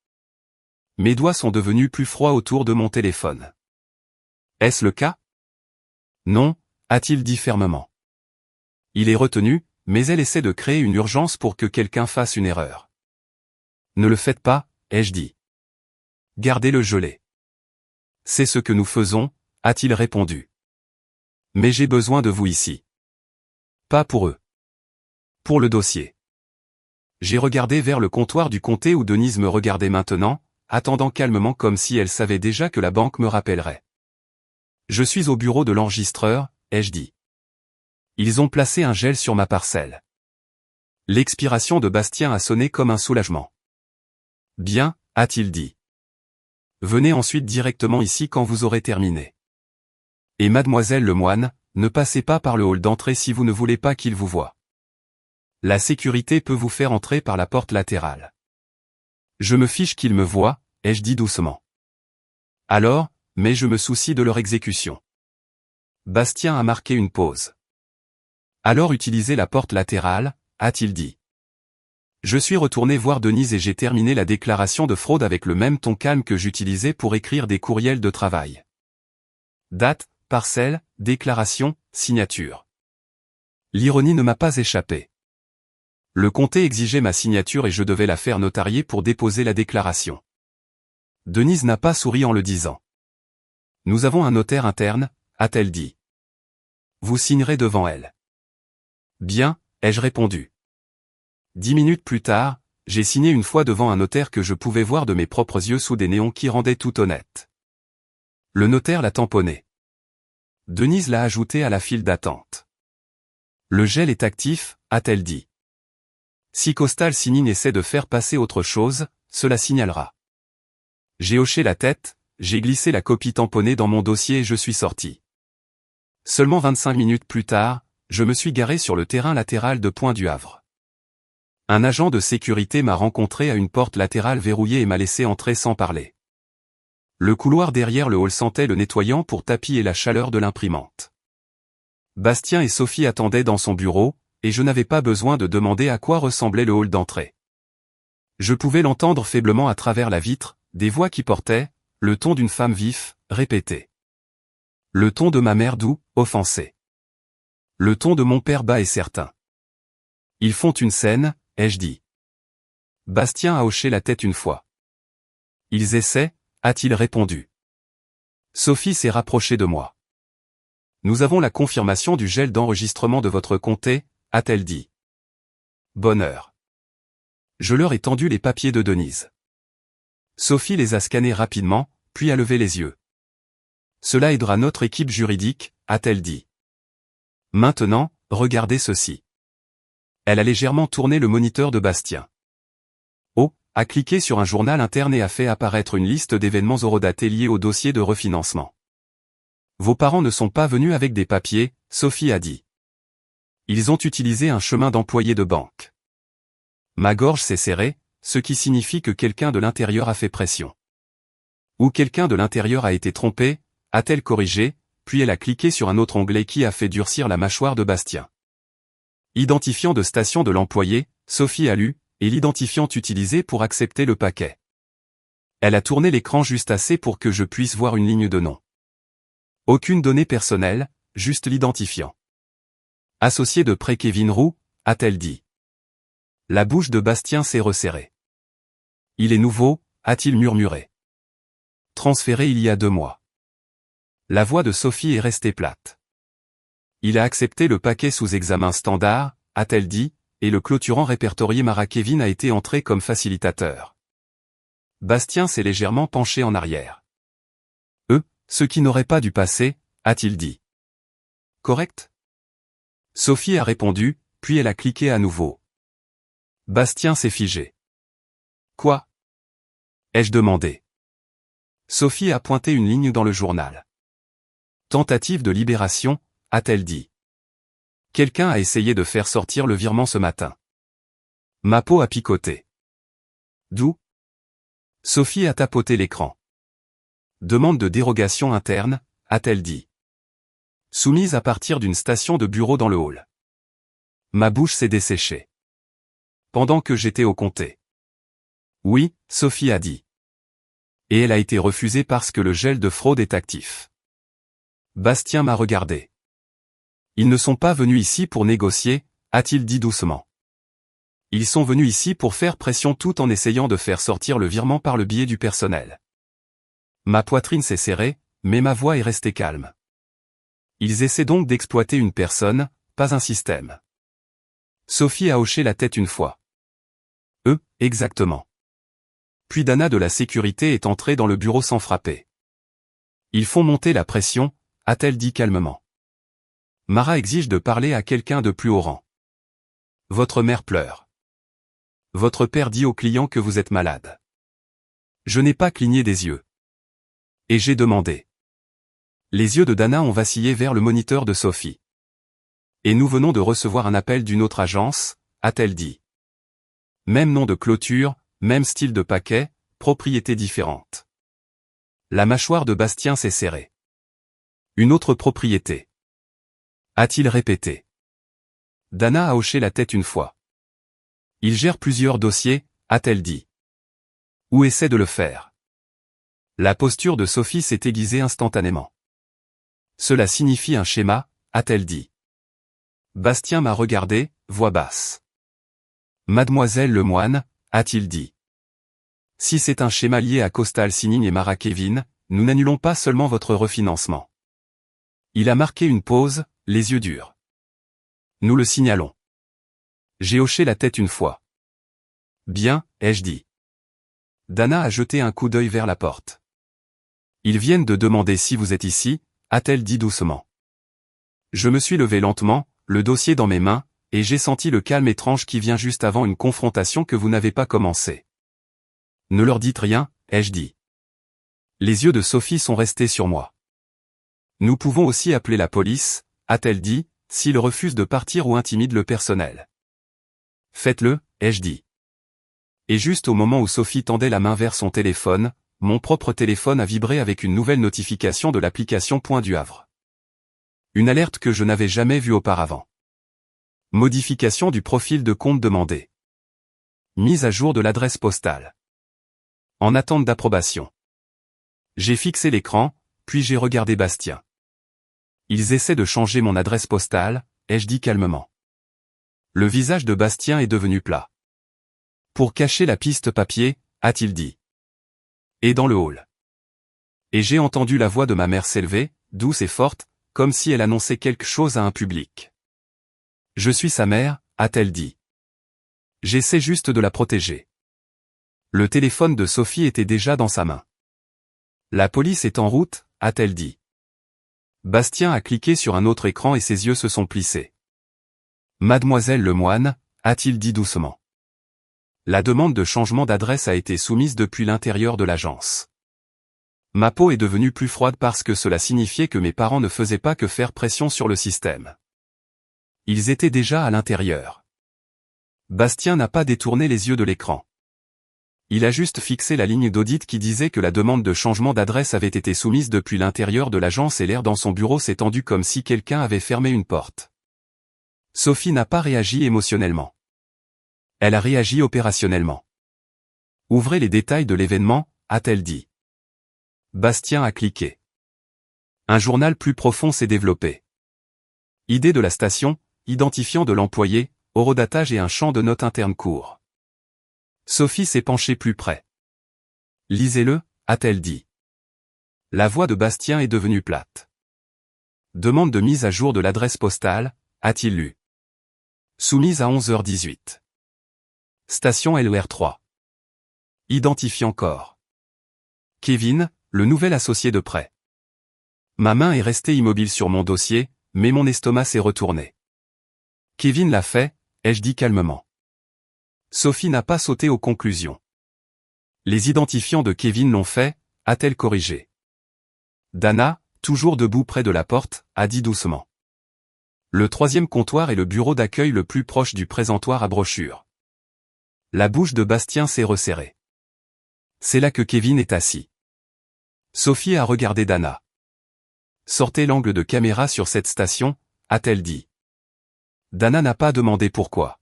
Mes doigts sont devenus plus froids autour de mon téléphone. Est-ce le cas? Non, a-t-il dit fermement. Il est retenu, mais elle essaie de créer une urgence pour que quelqu'un fasse une erreur. Ne le faites pas, ai-je dit. Gardez-le gelé. C'est ce que nous faisons, a-t-il répondu. Mais j'ai besoin de vous ici. Pas pour eux. Pour le dossier. J'ai regardé vers le comptoir du comté où Denise me regardait maintenant, attendant calmement comme si elle savait déjà que la banque me rappellerait. Je suis au bureau de l'enregistreur, ai-je dit. Ils ont placé un gel sur ma parcelle. L'expiration de Bastien a sonné comme un soulagement. Bien, a-t-il dit. Venez ensuite directement ici quand vous aurez terminé. Et mademoiselle Lemoine, ne passez pas par le hall d'entrée si vous ne voulez pas qu'il vous voie. La sécurité peut vous faire entrer par la porte latérale. Je me fiche qu'ils me voient, ai-je dit doucement. Alors, mais je me soucie de leur exécution. Bastien a marqué une pause. Alors utilisez la porte latérale, a-t-il dit. Je suis retourné voir Denise et j'ai terminé la déclaration de fraude avec le même ton calme que j'utilisais pour écrire des courriels de travail. Date, parcelle, déclaration, signature. L'ironie ne m'a pas échappé. Le comté exigeait ma signature et je devais la faire notarier pour déposer la déclaration. Denise n'a pas souri en le disant. Nous avons un notaire interne, a-t-elle dit. Vous signerez devant elle. Bien, ai-je répondu. 10 minutes plus tard, j'ai signé une fois devant un notaire que je pouvais voir de mes propres yeux sous des néons qui rendaient tout honnête. Le notaire l'a tamponné. Denise l'a ajouté à la file d'attente. Le gel est actif, a-t-elle dit. Si Costal Signing essaie de faire passer autre chose, cela signalera. J'ai hoché la tête, j'ai glissé la copie tamponnée dans mon dossier et je suis sorti. Seulement 25 minutes plus tard, je me suis garé sur le terrain latéral de Point du Havre. Un agent de sécurité m'a rencontré à une porte latérale verrouillée et m'a laissé entrer sans parler. Le couloir derrière le hall sentait le nettoyant pour tapis et la chaleur de l'imprimante. Bastien et Sophie attendaient dans son bureau, et je n'avais pas besoin de demander à quoi ressemblait le hall d'entrée. Je pouvais l'entendre faiblement à travers la vitre, des voix qui portaient, le ton d'une femme vif, répété. Le ton de ma mère doux, offensé. Le ton de mon père bas et certain. Ils font une scène, ai-je dit. Bastien a hoché la tête une fois. Ils essaient, a-t-il répondu. Sophie s'est rapprochée de moi. Nous avons la confirmation du gel d'enregistrement de votre comté, a-t-elle dit. Bonne heure. Je leur ai tendu les papiers de Denise. Sophie les a scannés rapidement, puis a levé les yeux. Cela aidera notre équipe juridique, a-t-elle dit. Maintenant, regardez ceci. Elle a légèrement tourné le moniteur de Bastien. Oh, a cliqué sur un journal interne et a fait apparaître une liste d'événements horodatés liés au dossier de refinancement. Vos parents ne sont pas venus avec des papiers, Sophie a dit. Ils ont utilisé un chemin d'employé de banque. Ma gorge s'est serrée, ce qui signifie que quelqu'un de l'intérieur a fait pression. Ou quelqu'un de l'intérieur a été trompé, a-t-elle corrigé, puis elle a cliqué sur un autre onglet qui a fait durcir la mâchoire de Bastien. Identifiant de station de l'employé, Sophie a lu, et l'identifiant utilisé pour accepter le paquet. Elle a tourné l'écran juste assez pour que je puisse voir une ligne de nom. Aucune donnée personnelle, juste l'identifiant. Associé de près Kevin Roux, a-t-elle dit. La bouche de Bastien s'est resserrée. Il est nouveau, a-t-il murmuré. Transféré il y a 2 mois. La voix de Sophie est restée plate. Il a accepté le paquet sous examen standard, a-t-elle dit, et le clôturant répertorié Mara Kevin a été entré comme facilitateur. Bastien s'est légèrement penché en arrière. Ce qui n'aurait pas dû passer, a-t-il dit. Correct? Sophie a répondu, puis elle a cliqué à nouveau. Bastien s'est figé. Quoi? Ai-je demandé. Sophie a pointé une ligne dans le journal. Tentative de libération, a-t-elle dit. Quelqu'un a essayé de faire sortir le virement ce matin. Ma peau a picoté. D'où? Sophie a tapoté l'écran. Demande de dérogation interne, a-t-elle dit. Soumise à partir d'une station de bureau dans le hall. Ma bouche s'est desséchée. Pendant que j'étais au comté. Oui, Sophie a dit. Et elle a été refusée parce que le gel de fraude est actif. Bastien m'a regardé. Ils ne sont pas venus ici pour négocier, a-t-il dit doucement. Ils sont venus ici pour faire pression tout en essayant de faire sortir le virement par le biais du personnel. Ma poitrine s'est serrée, mais ma voix est restée calme. Ils essaient donc d'exploiter une personne, pas un système. Sophie a hoché la tête une fois. Exactement. Puis Dana de la sécurité est entrée dans le bureau sans frapper. Ils font monter la pression, a-t-elle dit calmement. Mara exige de parler à quelqu'un de plus haut rang. Votre mère pleure. Votre père dit au client que vous êtes malade. Je n'ai pas cligné des yeux. Et j'ai demandé. Les yeux de Dana ont vacillé vers le moniteur de Sophie. Et nous venons de recevoir un appel d'une autre agence, a-t-elle dit. Même nom de clôture, même style de paquet, propriété différente. La mâchoire de Bastien s'est serrée. Une autre propriété. A-t-il répété. Dana a hoché la tête une fois. Il gère plusieurs dossiers, a-t-elle dit. Ou essaie de le faire. La posture de Sophie s'est aiguisée instantanément. Cela signifie un schéma, a-t-elle dit. Bastien m'a regardé, voix basse. Mademoiselle Lemoine, a-t-il dit. Si c'est un schéma lié à Coastal Signing et Mara Kevin, nous n'annulons pas seulement votre refinancement. Il a marqué une pause, les yeux durs. Nous le signalons. J'ai hoché la tête une fois. Bien, ai-je dit. Dana a jeté un coup d'œil vers la porte. Ils viennent de demander si vous êtes ici, a-t-elle dit doucement. Je me suis levé lentement, le dossier dans mes mains, et j'ai senti le calme étrange qui vient juste avant une confrontation que vous n'avez pas commencée. Ne leur dites rien, ai-je dit. Les yeux de Sophie sont restés sur moi. Nous pouvons aussi appeler la police, a-t-elle dit, s'ils refusent de partir ou intimident le personnel. Faites-le, ai-je dit. Et juste au moment où Sophie tendait la main vers son téléphone, mon propre téléphone a vibré avec une nouvelle notification de l'application Point du Havre. Une alerte que je n'avais jamais vue auparavant. Modification du profil de compte demandé. Mise à jour de l'adresse postale. En attente d'approbation. J'ai fixé l'écran, puis j'ai regardé Bastien. Ils essaient de changer mon adresse postale, ai-je dit calmement. Le visage de Bastien est devenu plat. Pour cacher la piste papier, a-t-il dit. Et dans le hall. Et j'ai entendu la voix de ma mère s'élever, douce et forte, comme si elle annonçait quelque chose à un public. Je suis sa mère, a-t-elle dit. J'essaie juste de la protéger. Le téléphone de Sophie était déjà dans sa main. La police est en route, a-t-elle dit. Bastien a cliqué sur un autre écran et ses yeux se sont plissés. Mademoiselle Lemoine, a-t-il dit doucement. La demande de changement d'adresse a été soumise depuis l'intérieur de l'agence. Ma peau est devenue plus froide parce que cela signifiait que mes parents ne faisaient pas que faire pression sur le système. Ils étaient déjà à l'intérieur. Bastien n'a pas détourné les yeux de l'écran. Il a juste fixé la ligne d'audit qui disait que la demande de changement d'adresse avait été soumise depuis l'intérieur de l'agence et l'air dans son bureau s'est tendu comme si quelqu'un avait fermé une porte. Sophie n'a pas réagi émotionnellement. Elle a réagi opérationnellement. Ouvrez les détails de l'événement, a-t-elle dit. Bastien a cliqué. Un journal plus profond s'est développé. Idée de la station, identifiant de l'employé, horodatage et un champ de notes interne court. Sophie s'est penchée plus près. Lisez-le, a-t-elle dit. La voix de Bastien est devenue plate. Demande de mise à jour de l'adresse postale, a-t-il lu. Soumise à 11h18. Station LER3. Identifiant corps. Kevin, le nouvel associé de près. Ma main est restée immobile sur mon dossier, mais mon estomac s'est retourné. Kevin l'a fait, ai-je dit calmement. Sophie n'a pas sauté aux conclusions. Les identifiants de Kevin l'ont fait, a-t-elle corrigé. Dana, toujours debout près de la porte, a dit doucement. Le troisième comptoir est le bureau d'accueil le plus proche du présentoir à brochures. La bouche de Bastien s'est resserrée. C'est là que Kevin est assis. Sophie a regardé Dana. Sortez l'angle de caméra sur cette station, a-t-elle dit. Dana n'a pas demandé pourquoi.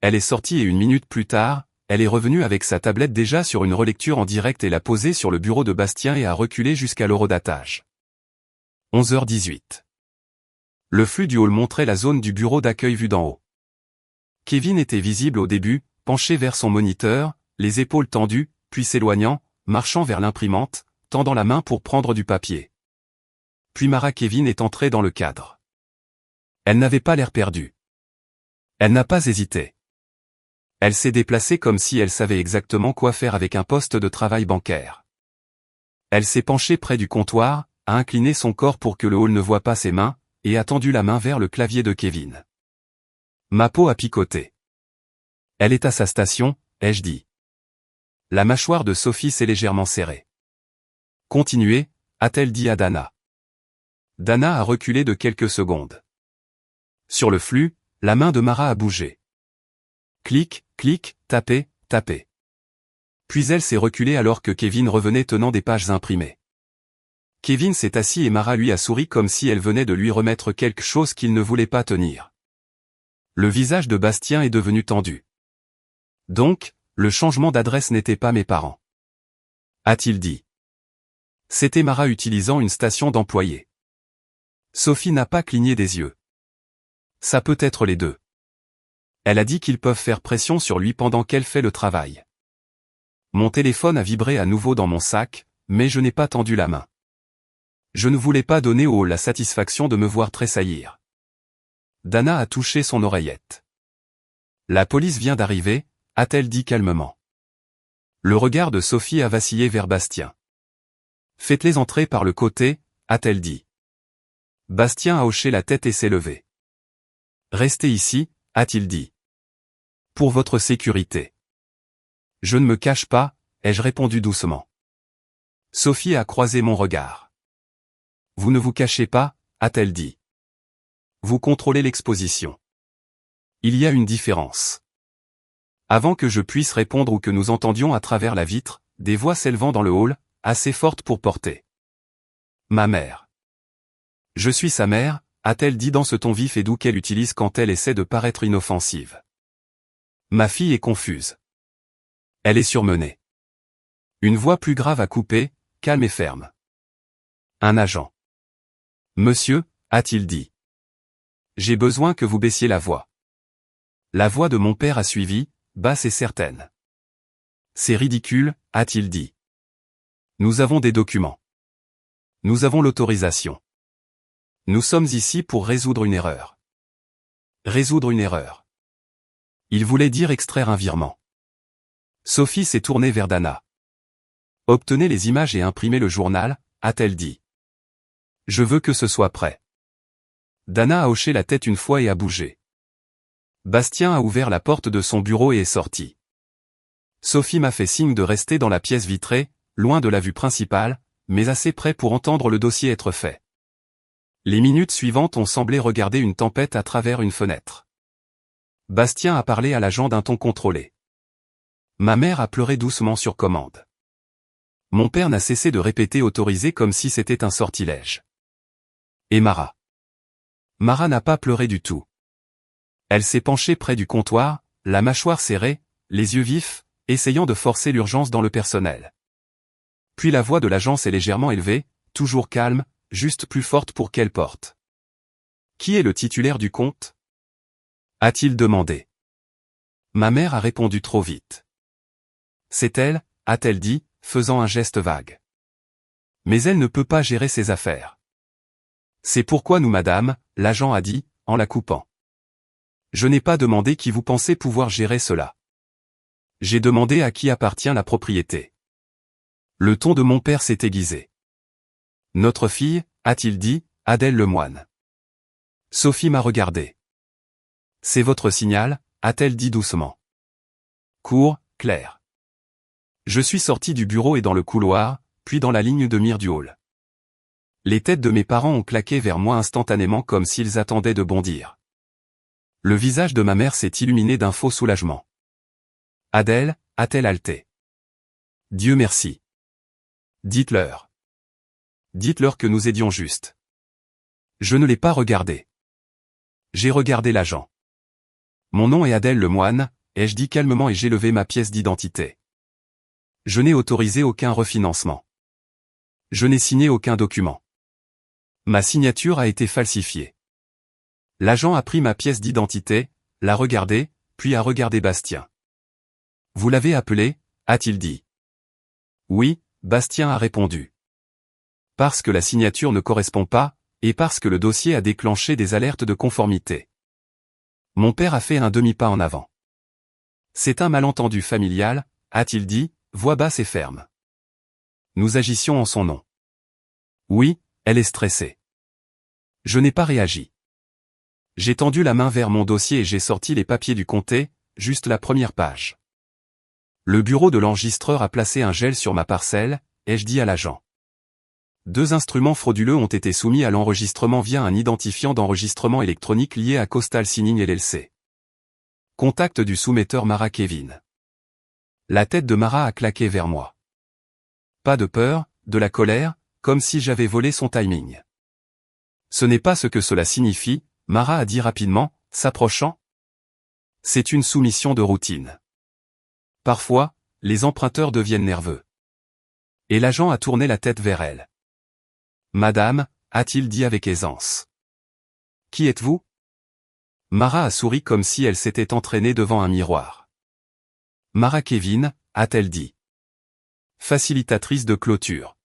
Elle est sortie et 1 minute plus tard, elle est revenue avec sa tablette déjà sur une relecture en direct et l'a posée sur le bureau de Bastien et a reculé jusqu'à l'horodatage. 11h18. Le flux du hall montrait la zone du bureau d'accueil vue d'en haut. Kevin était visible au début, penché vers son moniteur, les épaules tendues, puis s'éloignant, marchant vers l'imprimante, tendant la main pour prendre du papier. Puis Mara Kevin est entrée dans le cadre. Elle n'avait pas l'air perdue. Elle n'a pas hésité. Elle s'est déplacée comme si elle savait exactement quoi faire avec un poste de travail bancaire. Elle s'est penchée près du comptoir, a incliné son corps pour que le hall ne voie pas ses mains, et a tendu la main vers le clavier de Kevin. Ma peau a picoté. Elle est à sa station, ai-je dit. La mâchoire de Sophie s'est légèrement serrée. Continuez, a-t-elle dit à Dana. Dana a reculé de quelques secondes. Sur le flux, la main de Mara a bougé. Clic, clic, tapez, tapez. Puis elle s'est reculée alors que Kevin revenait tenant des pages imprimées. Kevin s'est assis et Mara lui a souri comme si elle venait de lui remettre quelque chose qu'il ne voulait pas tenir. Le visage de Bastien est devenu tendu. Donc, le changement d'adresse n'était pas mes parents. A-t-il dit. C'était Mara utilisant une station d'employé. Sophie n'a pas cligné des yeux. Ça peut être les deux. Elle a dit qu'ils peuvent faire pression sur lui pendant qu'elle fait le travail. Mon téléphone a vibré à nouveau dans mon sac, mais je n'ai pas tendu la main. Je ne voulais pas donner au hall la satisfaction de me voir tressaillir. Dana a touché son oreillette. La police vient d'arriver, a-t-elle dit calmement. Le regard de Sophie a vacillé vers Bastien. Faites-les entrer par le côté, a-t-elle dit. Bastien a hoché la tête et s'est levé. Restez ici, a-t-il dit. Pour votre sécurité. Je ne me cache pas, ai-je répondu doucement. Sophie a croisé mon regard. Vous ne vous cachez pas, a-t-elle dit. Vous contrôlez l'exposition. Il y a une différence. Avant que je puisse répondre ou que nous entendions à travers la vitre, des voix s'élevant dans le hall, assez fortes pour porter. Ma mère. Je suis sa mère, a-t-elle dit dans ce ton vif et doux qu'elle utilise quand elle essaie de paraître inoffensive. Ma fille est confuse. Elle est surmenée. Une voix plus grave a coupé, calme et ferme. Un agent. Monsieur, a-t-il dit. J'ai besoin que vous baissiez la voix. La voix de mon père a suivi, basse et certaine. C'est ridicule, a-t-il dit. Nous avons des documents. Nous avons l'autorisation. Nous sommes ici pour résoudre une erreur. Résoudre une erreur. Il voulait dire extraire un virement. Sophie s'est tournée vers Dana. Obtenez les images et imprimez le journal, a-t-elle dit. Je veux que ce soit prêt. Dana a hoché la tête une fois et a bougé. Bastien a ouvert la porte de son bureau et est sorti. Sophie m'a fait signe de rester dans la pièce vitrée, loin de la vue principale, mais assez près pour entendre le dossier être fait. Les minutes suivantes ont semblé regarder une tempête à travers une fenêtre. Bastien a parlé à l'agent d'un ton contrôlé. Ma mère a pleuré doucement sur commande. Mon père n'a cessé de répéter autorisé comme si c'était un sortilège. Et Mara. Mara n'a pas pleuré du tout. Elle s'est penchée près du comptoir, la mâchoire serrée, les yeux vifs, essayant de forcer l'urgence dans le personnel. Puis la voix de l'agence est légèrement élevée, toujours calme, juste plus forte pour qu'elle porte. Qui est le titulaire du compte? A-t-il demandé. Ma mère a répondu trop vite. C'est elle, a-t-elle dit, faisant un geste vague. Mais elle ne peut pas gérer ses affaires. C'est pourquoi nous madame, l'agent a dit, en la coupant. Je n'ai pas demandé qui vous pensez pouvoir gérer cela. J'ai demandé à qui appartient la propriété. Le ton de mon père s'est aiguisé. Notre fille, a-t-il dit, Adèle Lemoine. Sophie m'a regardé. C'est votre signal, a-t-elle dit doucement. Court, clair. Je suis sorti du bureau et dans le couloir, puis dans la ligne de mire du hall. Les têtes de mes parents ont claqué vers moi instantanément comme s'ils attendaient de bondir. Le visage de ma mère s'est illuminé d'un faux soulagement. Adèle, a-t-elle haleté. Dieu merci. Dites-leur. Dites-leur que nous aidions juste. Je ne l'ai pas regardé. J'ai regardé l'agent. Mon nom est Adèle Lemoine, ai-je dit calmement et j'ai levé ma pièce d'identité. Je n'ai autorisé aucun refinancement. Je n'ai signé aucun document. Ma signature a été falsifiée. L'agent a pris ma pièce d'identité, l'a regardée, puis a regardé Bastien. Vous l'avez appelé, a-t-il dit. Oui, Bastien a répondu. Parce que la signature ne correspond pas, et parce que le dossier a déclenché des alertes de conformité. Mon père a fait un demi-pas en avant. C'est un malentendu familial, a-t-il dit, voix basse et ferme. Nous agissions en son nom. Oui, elle est stressée. Je n'ai pas réagi. J'ai tendu la main vers mon dossier et j'ai sorti les papiers du comté, juste la première page. Le bureau de l'enregistreur a placé un gel sur ma parcelle, ai-je dit à l'agent. 2 instruments frauduleux ont été soumis à l'enregistrement via un identifiant d'enregistrement électronique lié à Coastal Signing LLC. Contact du soumetteur Mara Kevin. La tête de Mara a claqué vers moi. Pas de peur, de la colère, comme si j'avais volé son timing. Ce n'est pas ce que cela signifie, Mara a dit rapidement, s'approchant. C'est une soumission de routine. Parfois, les emprunteurs deviennent nerveux. Et l'agent a tourné la tête vers elle. Madame, a-t-il dit avec aisance. Qui êtes-vous? Mara a souri comme si elle s'était entraînée devant un miroir. Mara Kevin, a-t-elle dit. Facilitatrice de clôture.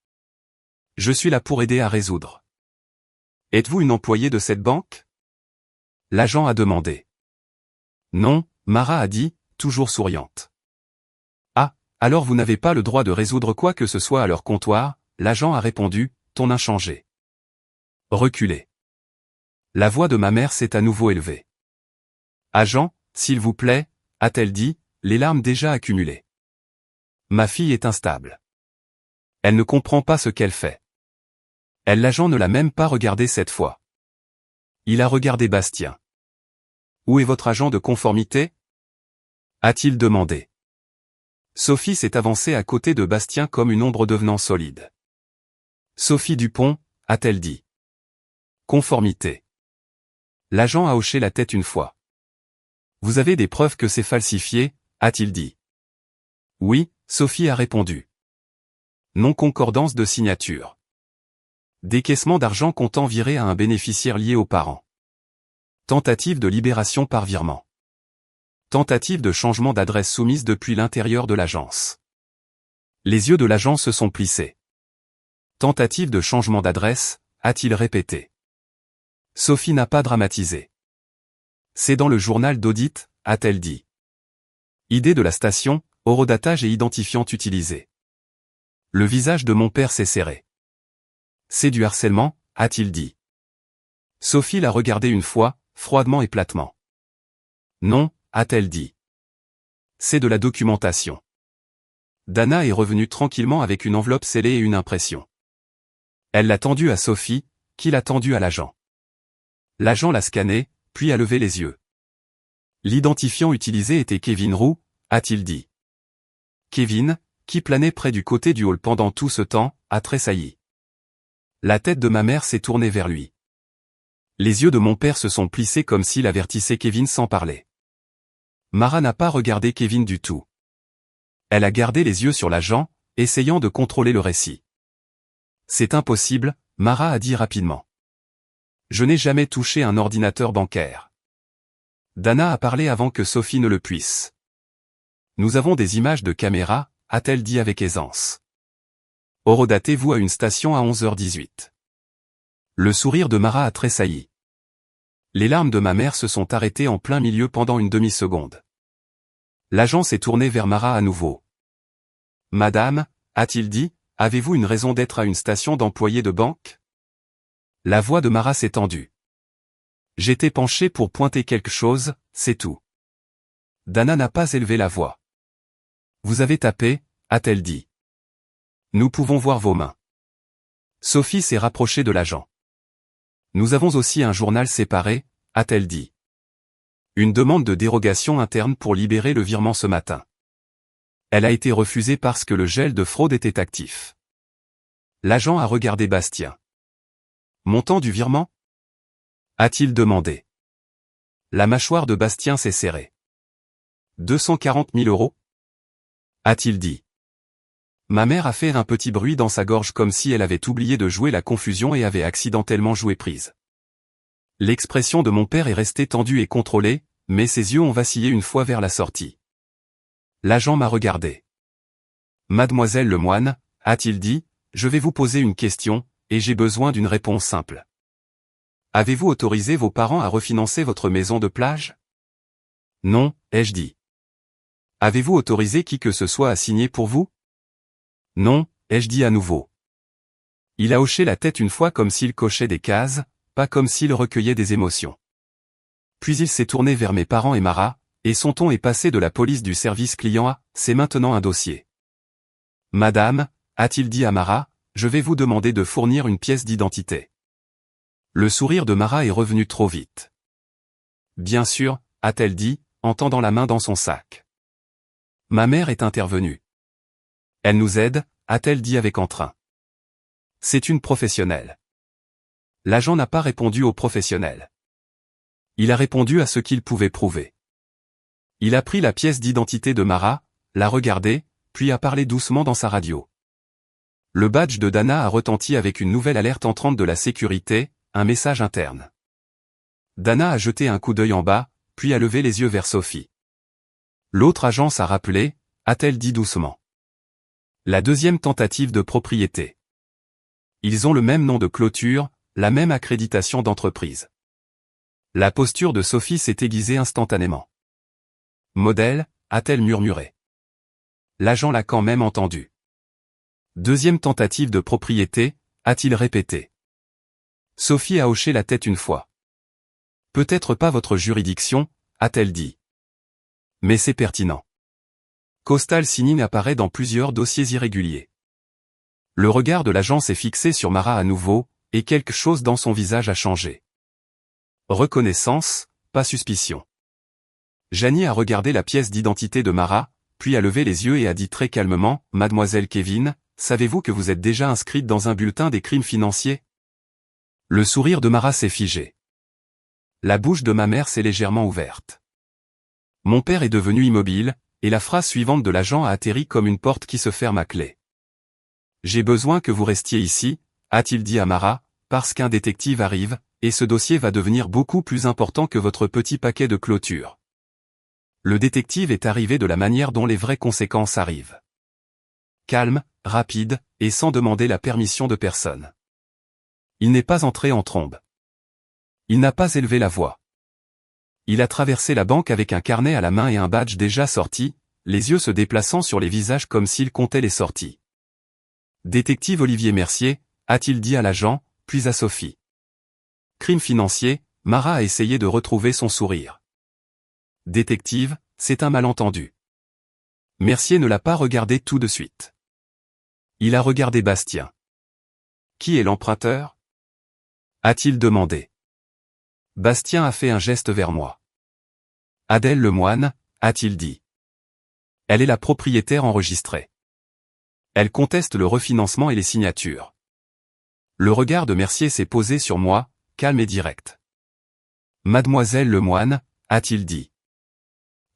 Je suis là pour aider à résoudre. Êtes-vous une employée de cette banque? L'agent a demandé. Non, Mara a dit, toujours souriante. Ah, alors vous n'avez pas le droit de résoudre quoi que ce soit à leur comptoir, l'agent a répondu, ton inchangé. Reculez. La voix de ma mère s'est à nouveau élevée. Agent, s'il vous plaît, a-t-elle dit, les larmes déjà accumulées. Ma fille est instable. Elle ne comprend pas ce qu'elle fait. L'agent ne l'a même pas regardé cette fois. Il a regardé Bastien. Où est votre agent de conformité? A-t-il demandé. Sophie s'est avancée à côté de Bastien comme une ombre devenant solide. Sophie Dupont, a-t-elle dit. Conformité. L'agent a hoché la tête une fois. Vous avez des preuves que c'est falsifié, a-t-il dit. Oui, Sophie a répondu. Non-concordance de signature. Décaissement d'argent comptant viré à un bénéficiaire lié aux parents. Tentative de libération par virement. Tentative de changement d'adresse soumise depuis l'intérieur de l'agence. Les yeux de l'agent se sont plissés. Tentative de changement d'adresse, a-t-il répété. Sophie n'a pas dramatisé. C'est dans le journal d'audit, a-t-elle dit. Idée de la station, horodatage et identifiant utilisé. Le visage de mon père s'est serré. C'est du harcèlement, a-t-il dit. Sophie l'a regardé une fois, froidement et platement. Non, a-t-elle dit. C'est de la documentation. Dana est revenue tranquillement avec une enveloppe scellée et une impression. Elle l'a tendue à Sophie, qui l'a tendue à l'agent. L'agent l'a scanné, puis a levé les yeux. L'identifiant utilisé était Kevin Roux, a-t-il dit. Kevin, qui planait près du côté du hall pendant tout ce temps, a tressailli. La tête de ma mère s'est tournée vers lui. Les yeux de mon père se sont plissés comme s'il avertissait Kevin sans parler. Mara n'a pas regardé Kevin du tout. Elle a gardé les yeux sur l'agent, essayant de contrôler le récit. C'est impossible, Mara a dit rapidement. Je n'ai jamais touché un ordinateur bancaire. Dana a parlé avant que Sophie ne le puisse. Nous avons des images de caméra, a-t-elle dit avec aisance. Horodatez-vous à une station à 11h18. Le sourire de Mara a tressailli. Les larmes de ma mère se sont arrêtées en plein milieu pendant une demi-seconde. L'agent s'est tourné vers Mara à nouveau. Madame, a-t-il dit, avez-vous une raison d'être à une station d'employés de banque? La voix de Mara s'est tendue. J'étais penché pour pointer quelque chose, c'est tout. Dana n'a pas élevé la voix. Vous avez tapé, a-t-elle dit. Nous pouvons voir vos mains. Sophie s'est rapprochée de l'agent. Nous avons aussi un journal séparé, a-t-elle dit. Une demande de dérogation interne pour libérer le virement ce matin. Elle a été refusée parce que le gel de fraude était actif. L'agent a regardé Bastien. Montant du virement? A-t-il demandé. La mâchoire de Bastien s'est serrée. 240 000 euros? A-t-il dit. Ma mère a fait un petit bruit dans sa gorge comme si elle avait oublié de jouer la confusion et avait accidentellement joué prise. L'expression de mon père est restée tendue et contrôlée, mais ses yeux ont vacillé une fois vers la sortie. L'agent m'a regardé. Mademoiselle Lemoine, a-t-il dit, je vais vous poser une question, et j'ai besoin d'une réponse simple. Avez-vous autorisé vos parents à refinancer votre maison de plage? Non, ai-je dit. Avez-vous autorisé qui que ce soit à signer pour vous? Non, ai-je dit à nouveau. Il a hoché la tête une fois comme s'il cochait des cases, pas comme s'il recueillait des émotions. Puis il s'est tourné vers mes parents et Mara, et son ton est passé de la police du service client à « c'est maintenant un dossier ». Madame, a-t-il dit à Mara, je vais vous demander de fournir une pièce d'identité. Le sourire de Mara est revenu trop vite. Bien sûr, a-t-elle dit, en tendant la main dans son sac. Ma mère est intervenue. Elle nous aide, a-t-elle dit avec entrain. C'est une professionnelle. L'agent n'a pas répondu au professionnel. Il a répondu à ce qu'il pouvait prouver. Il a pris la pièce d'identité de Mara, l'a regardée, puis a parlé doucement dans sa radio. Le badge de Dana a retenti avec une nouvelle alerte entrante de la sécurité, un message interne. Dana a jeté un coup d'œil en bas, puis a levé les yeux vers Sophie. L'autre agence a rappelé, a-t-elle dit doucement. La deuxième tentative de propriété. Ils ont le même nom de clôture, la même accréditation d'entreprise. La posture de Sophie s'est aiguisée instantanément. Modèle, a-t-elle murmuré. L'agent l'a quand même entendu. Deuxième tentative de propriété, a-t-il répété. Sophie a hoché la tête une fois. Peut-être pas votre juridiction, a-t-elle dit. Mais c'est pertinent. Coastal Signing apparaît dans plusieurs dossiers irréguliers. Le regard de l'agent s'est fixé sur Mara à nouveau, et quelque chose dans son visage a changé. Reconnaissance, pas suspicion. Janie a regardé la pièce d'identité de Mara, puis a levé les yeux et a dit très calmement, « Mademoiselle Kevin, savez-vous que vous êtes déjà inscrite dans un bulletin des crimes financiers ?» Le sourire de Mara s'est figé. La bouche de ma mère s'est légèrement ouverte. Mon père est devenu immobile, et la phrase suivante de l'agent a atterri comme une porte qui se ferme à clé. « J'ai besoin que vous restiez ici, » a-t-il dit à Mara, « parce qu'un détective arrive, et ce dossier va devenir beaucoup plus important que votre petit paquet de clôture. » Le détective est arrivé de la manière dont les vraies conséquences arrivent. Calme, rapide, et sans demander la permission de personne. Il n'est pas entré en trombe. Il n'a pas élevé la voix. Il a traversé la banque avec un carnet à la main et un badge déjà sorti, les yeux se déplaçant sur les visages comme s'il comptait les sorties. Détective Olivier Mercier, a-t-il dit à l'agent, puis à Sophie. Crime financier, Marat a essayé de retrouver son sourire. Détective, c'est un malentendu. Mercier ne l'a pas regardé tout de suite. Il a regardé Bastien. Qui est l'emprunteur? A-t-il demandé. Bastien a fait un geste vers moi. Adèle Lemoine, a-t-il dit. Elle est la propriétaire enregistrée. Elle conteste le refinancement et les signatures. Le regard de Mercier s'est posé sur moi, calme et direct. Mademoiselle Lemoine, a-t-il dit.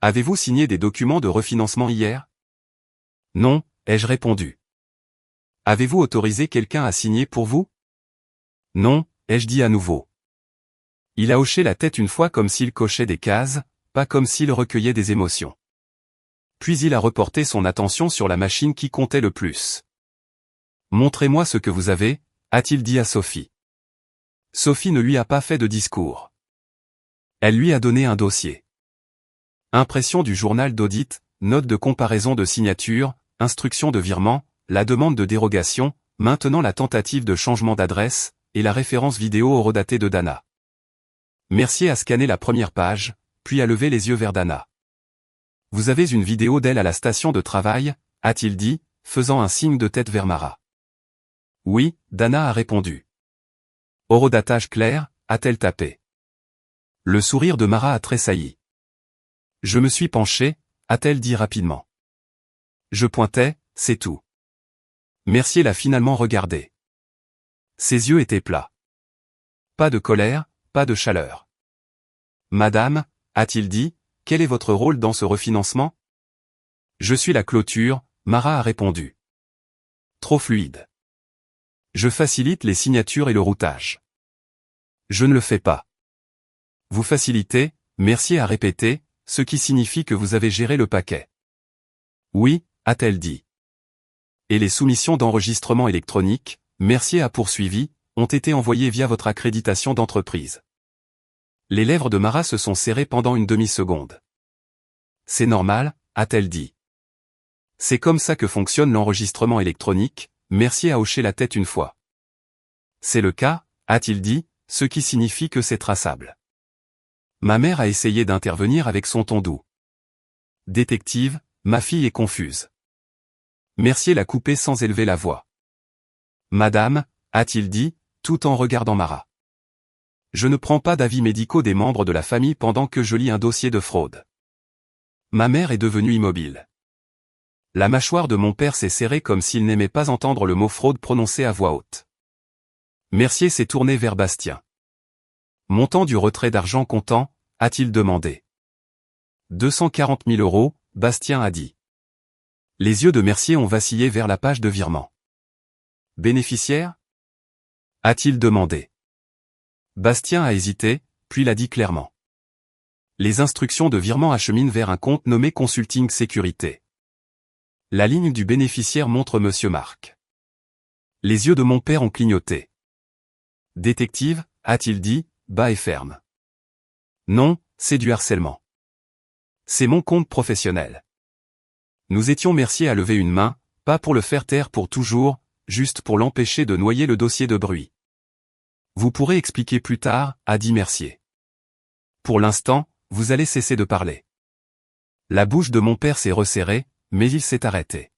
Avez-vous signé des documents de refinancement hier? Non, ai-je répondu. Avez-vous autorisé quelqu'un à signer pour vous? Non, ai-je dit à nouveau. Il a hoché la tête une fois comme s'il cochait des cases, pas comme s'il recueillait des émotions. Puis il a reporté son attention sur la machine qui comptait le plus. Montrez-moi ce que vous avez, a-t-il dit à Sophie. Sophie ne lui a pas fait de discours. Elle lui a donné un dossier. Impression du journal d'audit, note de comparaison de signature, instruction de virement, la demande de dérogation, maintenant la tentative de changement d'adresse, et la référence vidéo horodatée de Dana. Mercier a scanné la première page, puis a levé les yeux vers Dana. Vous avez une vidéo d'elle à la station de travail, a-t-il dit, faisant un signe de tête vers Marat. Oui, Dana a répondu. Horodatage clair, a-t-elle tapé. Le sourire de Marat a tressailli. Je me suis penché, a-t-elle dit rapidement. Je pointais, c'est tout. Mercier l'a finalement regardé. Ses yeux étaient plats. Pas de colère, pas de chaleur. Madame, a-t-il dit, quel est votre rôle dans ce refinancement? Je suis la clôture, Marat a répondu. Trop fluide. Je facilite les signatures et le routage. Je ne le fais pas. Vous facilitez, Mercier a répété, ce qui signifie que vous avez géré le paquet. Oui, a-t-elle dit. Et les soumissions d'enregistrement électronique, Mercier a poursuivi, ont été envoyées via votre accréditation d'entreprise. Les lèvres de Marat se sont serrées pendant une demi-seconde. C'est normal, a-t-elle dit. C'est comme ça que fonctionne l'enregistrement électronique, Mercier a hoché la tête une fois. C'est le cas, a-t-il dit, ce qui signifie que c'est traçable. Ma mère a essayé d'intervenir avec son ton doux. Détective, ma fille est confuse. Mercier l'a coupé sans élever la voix. Madame, a-t-il dit, tout en regardant Marat. Je ne prends pas d'avis médicaux des membres de la famille pendant que je lis un dossier de fraude. Ma mère est devenue immobile. La mâchoire de mon père s'est serrée comme s'il n'aimait pas entendre le mot fraude prononcé à voix haute. Mercier s'est tourné vers Bastien. Montant du retrait d'argent comptant, a-t-il demandé. 240 000 €, Bastien a dit. Les yeux de Mercier ont vacillé vers la page de virement. Bénéficiaire? A-t-il demandé. Bastien a hésité, puis l'a dit clairement. Les instructions de virement acheminent vers un compte nommé Consulting Sécurité. La ligne du bénéficiaire montre Monsieur Marc. Les yeux de mon père ont clignoté. Détective, a-t-il dit, bas et ferme. Non, c'est du harcèlement. C'est mon compte professionnel. Nous étions Mercier à lever une main, pas pour le faire taire pour toujours, juste pour l'empêcher de noyer le dossier de bruit. Vous pourrez expliquer plus tard, a dit Mercier. Pour l'instant, vous allez cesser de parler. La bouche de mon père s'est resserrée, mais il s'est arrêté.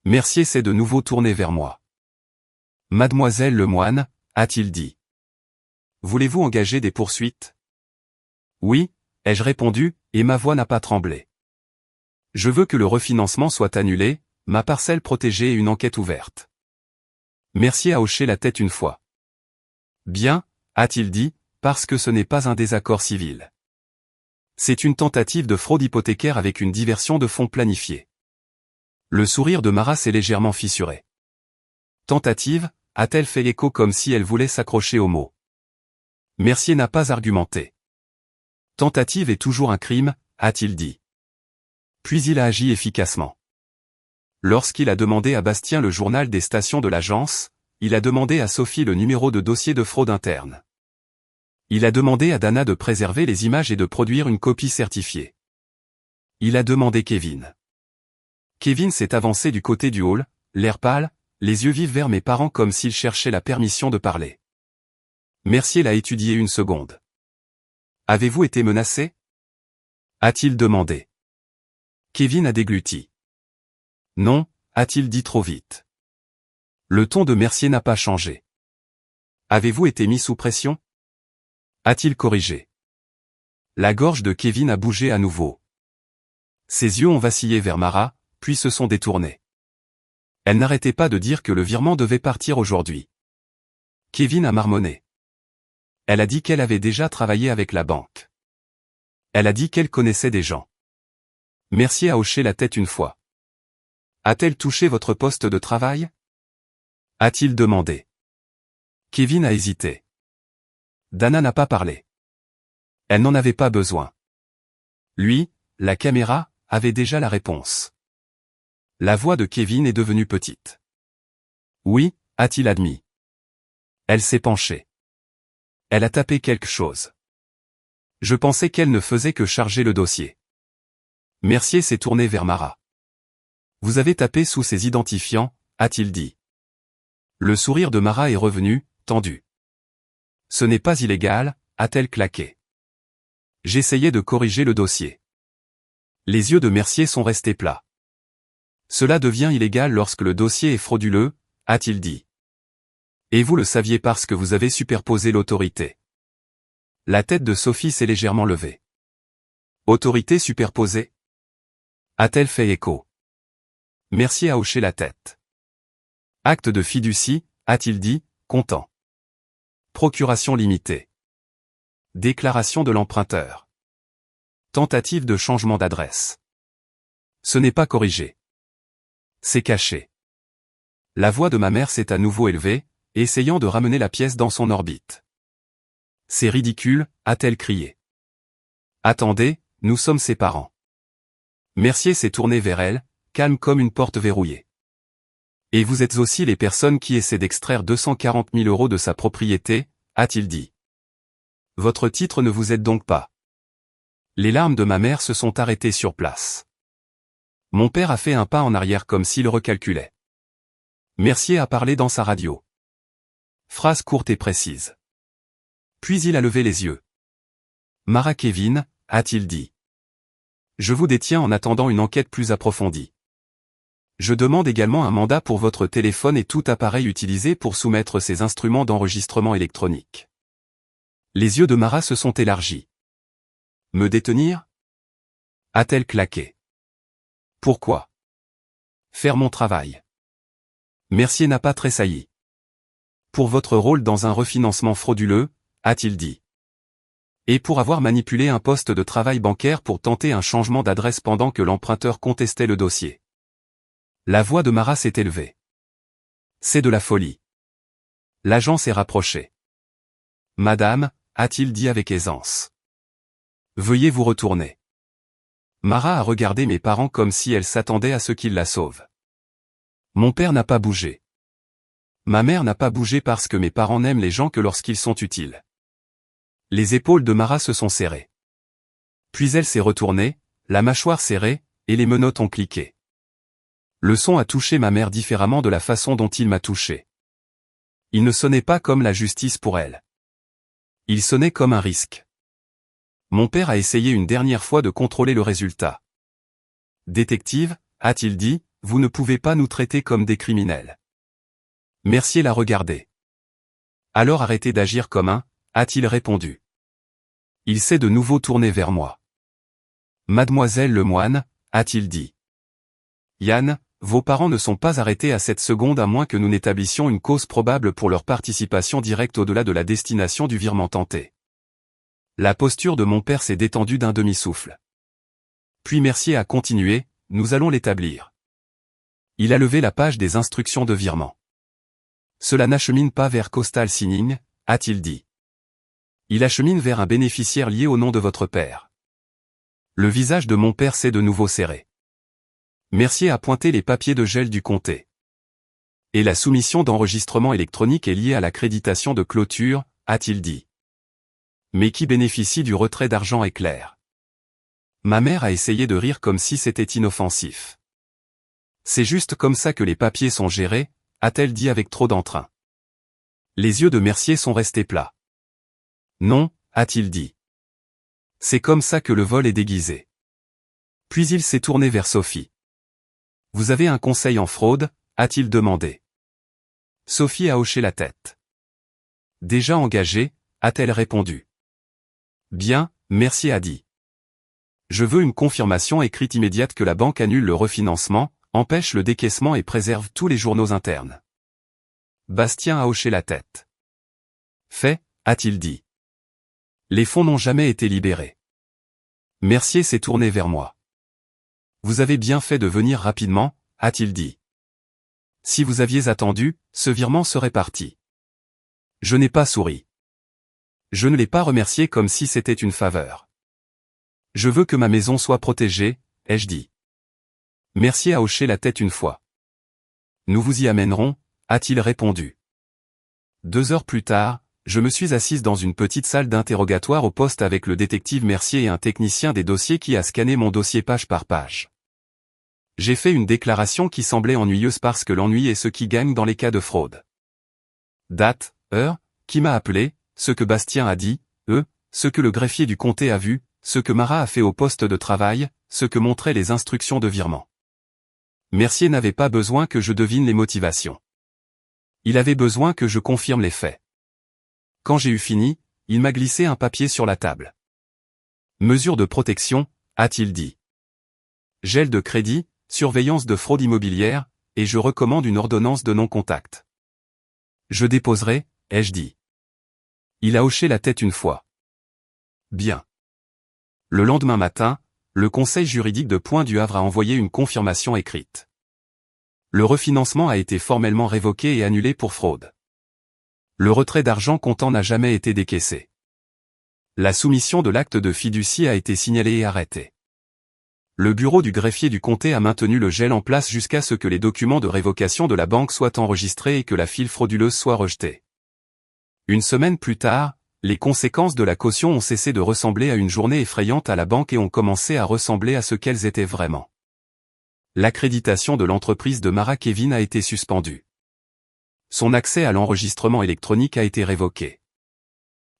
Mercier s'est de nouveau tourné vers moi. Mademoiselle Lemoine, a-t-il dit. Voulez-vous engager des poursuites? Oui, ai-je répondu, et ma voix n'a pas tremblé. Je veux que le refinancement soit annulé, ma parcelle protégée et une enquête ouverte. Mercier a hoché la tête une fois. Bien, a-t-il dit, parce que ce n'est pas un désaccord civil. C'est une tentative de fraude hypothécaire avec une diversion de fonds planifiée. Le sourire de Marat s'est légèrement fissuré. Tentative, a-t-elle fait écho comme si elle voulait s'accrocher au mot. Mercier n'a pas argumenté. Tentative est toujours un crime, a-t-il dit. Puis il a agi efficacement. Lorsqu'il a demandé à Bastien le journal des stations de l'agence, il a demandé à Sophie le numéro de dossier de fraude interne. Il a demandé à Dana de préserver les images et de produire une copie certifiée. Il a demandé Kevin. Kevin s'est avancé du côté du hall, l'air pâle, les yeux vifs vers mes parents comme s'il cherchait la permission de parler. Mercier l'a étudié une seconde. Avez-vous été menacé? A-t-il demandé. Kevin a dégluti. Non, a-t-il dit trop vite. Le ton de Mercier n'a pas changé. Avez-vous été mis sous pression? A-t-il corrigé. La gorge de Kevin a bougé à nouveau. Ses yeux ont vacillé vers Mara, puis se sont détournés. Elle n'arrêtait pas de dire que le virement devait partir aujourd'hui. Kevin a marmonné. Elle a dit qu'elle avait déjà travaillé avec la banque. Elle a dit qu'elle connaissait des gens. Mercier a hoché la tête une fois. A-t-elle touché votre poste de travail? A-t-il demandé. Kevin a hésité. Dana n'a pas parlé. Elle n'en avait pas besoin. Lui, la caméra, avait déjà la réponse. La voix de Kevin est devenue petite. Oui, a-t-il admis. Elle s'est penchée. Elle a tapé quelque chose. Je pensais qu'elle ne faisait que charger le dossier. Mercier s'est tourné vers Mara. Vous avez tapé sous ces identifiants, a-t-il dit. Le sourire de Mara est revenu, tendu. Ce n'est pas illégal, a-t-elle claqué. J'essayais de corriger le dossier. Les yeux de Mercier sont restés plats. Cela devient illégal lorsque le dossier est frauduleux, a-t-il dit. Et vous le saviez parce que vous avez superposé l'autorité. La tête de Sophie s'est légèrement levée. Autorité superposée? A-t-elle fait écho? Mercier a hoché la tête. Acte de fiducie, a-t-il dit, content. Procuration limitée. Déclaration de l'emprunteur. Tentative de changement d'adresse. Ce n'est pas corrigé. C'est caché. La voix de ma mère s'est à nouveau élevée, essayant de ramener la pièce dans son orbite. C'est ridicule, a-t-elle crié. Attendez, nous sommes ses parents. Mercier s'est tourné vers elle, calme comme une porte verrouillée. Et vous êtes aussi les personnes qui essaient d'extraire 240 000 € de sa propriété, a-t-il dit. Votre titre ne vous aide donc pas. Les larmes de ma mère se sont arrêtées sur place. Mon père a fait un pas en arrière comme s'il recalculait. Mercier a parlé dans sa radio. Phrase courte et précise. Puis il a levé les yeux. Mara Kevin, a-t-il dit. Je vous détiens en attendant une enquête plus approfondie. Je demande également un mandat pour votre téléphone et tout appareil utilisé pour soumettre ces instruments d'enregistrement électronique. Les yeux de Mara se sont élargis. Me détenir? A-t-elle claqué. Pourquoi? Faire mon travail. Mercier n'a pas tressailli. Pour votre rôle dans un refinancement frauduleux, a-t-il dit. Et pour avoir manipulé un poste de travail bancaire pour tenter un changement d'adresse pendant que l'emprunteur contestait le dossier. La voix de Mara s'est élevée. C'est de la folie. L'agent s'est rapproché. Madame, a-t-il dit avec aisance. Veuillez vous retourner. Mara a regardé mes parents comme si elle s'attendait à ce qu'ils la sauvent. Mon père n'a pas bougé. Ma mère n'a pas bougé parce que mes parents n'aiment les gens que lorsqu'ils sont utiles. Les épaules de Mara se sont serrées. Puis elle s'est retournée, la mâchoire serrée, et les menottes ont cliqué. Le son a touché ma mère différemment de la façon dont il m'a touché. Il ne sonnait pas comme la justice pour elle. Il sonnait comme un risque. Mon père a essayé une dernière fois de contrôler le résultat. Détective, a-t-il dit, vous ne pouvez pas nous traiter comme des criminels. Mercier l'a regardé. Alors arrêtez d'agir comme un, a-t-il répondu. Il s'est de nouveau tourné vers moi. Mademoiselle Lemoine, a-t-il dit. Yann, vos parents ne sont pas arrêtés à cette seconde à moins que nous n'établissions une cause probable pour leur participation directe au-delà de la destination du virement tenté. La posture de mon père s'est détendue d'un demi-souffle. Puis Mercier a continué, nous allons l'établir. Il a levé la page des instructions de virement. Cela n'achemine pas vers Coastal Signing, a-t-il dit. Il achemine vers un bénéficiaire lié au nom de votre père. Le visage de mon père s'est de nouveau serré. Mercier a pointé les papiers de gel du comté. Et la soumission d'enregistrement électronique est liée à l'accréditation de clôture, a-t-il dit. Mais qui bénéficie du retrait d'argent est clair. Ma mère a essayé de rire comme si c'était inoffensif. C'est juste comme ça que les papiers sont gérés, a-t-elle dit avec trop d'entrain. Les yeux de Mercier sont restés plats. Non, a-t-il dit. C'est comme ça que le vol est déguisé. Puis il s'est tourné vers Sophie. Vous avez un conseil en fraude, a-t-il demandé. Sophie a hoché la tête. Déjà engagée, a-t-elle répondu. Bien, Mercier a dit. Je veux une confirmation écrite immédiate que la banque annule le refinancement, empêche le décaissement et préserve tous les journaux internes. Bastien a hoché la tête. Fait, a-t-il dit. Les fonds n'ont jamais été libérés. Mercier s'est tourné vers moi. Vous avez bien fait de venir rapidement, a-t-il dit. Si vous aviez attendu, ce virement serait parti. Je n'ai pas souri. Je ne l'ai pas remercié comme si c'était une faveur. Je veux que ma maison soit protégée, ai-je dit. Mercier a hoché la tête une fois. Nous vous y amènerons, a-t-il répondu. 2 heures plus tard, je me suis assise dans une petite salle d'interrogatoire au poste avec le détective Mercier et un technicien des dossiers qui a scanné mon dossier page par page. J'ai fait une déclaration qui semblait ennuyeuse parce que l'ennui est ce qui gagne dans les cas de fraude. Date, heure, qui m'a appelé, ce que Bastien a dit, ce que le greffier du comté a vu, ce que Marat a fait au poste de travail, ce que montraient les instructions de virement. Mercier n'avait pas besoin que je devine les motivations. Il avait besoin que je confirme les faits. Quand j'ai eu fini, il m'a glissé un papier sur la table. Mesure de protection, a-t-il dit. Gel de crédit, surveillance de fraude immobilière, et je recommande une ordonnance de non-contact. Je déposerai, ai-je dit. Il a hoché la tête une fois. Bien. Le lendemain matin, le conseil juridique de Point-du-Havre a envoyé une confirmation écrite. Le refinancement a été formellement révoqué et annulé pour fraude. Le retrait d'argent comptant n'a jamais été décaissé. La soumission de l'acte de fiducie a été signalée et arrêtée. Le bureau du greffier du comté a maintenu le gel en place jusqu'à ce que les documents de révocation de la banque soient enregistrés et que la file frauduleuse soit rejetée. Une semaine plus tard, les conséquences de la caution ont cessé de ressembler à une journée effrayante à la banque et ont commencé à ressembler à ce qu'elles étaient vraiment. L'accréditation de l'entreprise de Marat Kevin a été suspendue. Son accès à l'enregistrement électronique a été révoqué.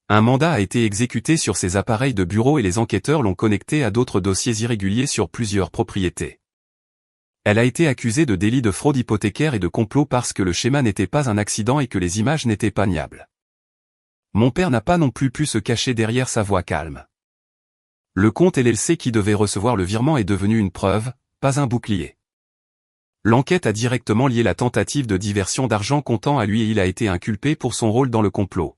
Un mandat a été exécuté sur ses appareils de bureau et les enquêteurs l'ont connecté à d'autres dossiers irréguliers sur plusieurs propriétés. Elle a été accusée de délit de fraude hypothécaire et de complot parce que le schéma n'était pas un accident et que les images n'étaient pas niables. Mon père n'a pas non plus pu se cacher derrière sa voix calme. Le compte LLC qui devait recevoir le virement est devenu une preuve, pas un bouclier. L'enquête a directement lié la tentative de diversion d'argent comptant à lui et il a été inculpé pour son rôle dans le complot.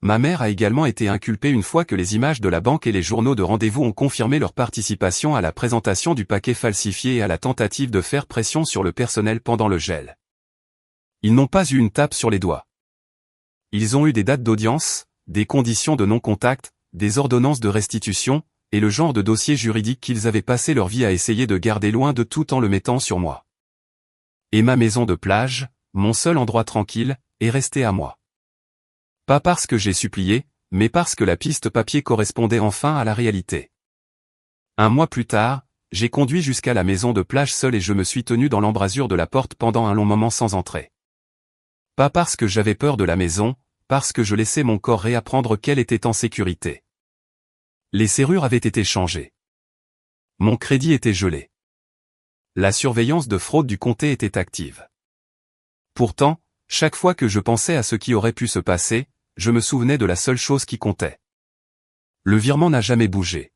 Ma mère a également été inculpée une fois que les images de la banque et les journaux de rendez-vous ont confirmé leur participation à la présentation du paquet falsifié et à la tentative de faire pression sur le personnel pendant le gel. Ils n'ont pas eu une tape sur les doigts. Ils ont eu des dates d'audience, des conditions de non-contact, des ordonnances de restitution, et le genre de dossier juridique qu'ils avaient passé leur vie à essayer de garder loin de tout en le mettant sur moi. Et ma maison de plage, mon seul endroit tranquille, est restée à moi. Pas parce que j'ai supplié, mais parce que la piste papier correspondait enfin à la réalité. Un mois plus tard, j'ai conduit jusqu'à la maison de plage seul et je me suis tenu dans l'embrasure de la porte pendant un long moment sans entrer. Pas parce que j'avais peur de la maison, parce que je laissais mon corps réapprendre qu'elle était en sécurité. Les serrures avaient été changées. Mon crédit était gelé. La surveillance de fraude du comté était active. Pourtant, chaque fois que je pensais à ce qui aurait pu se passer, je me souvenais de la seule chose qui comptait. Le virement n'a jamais bougé.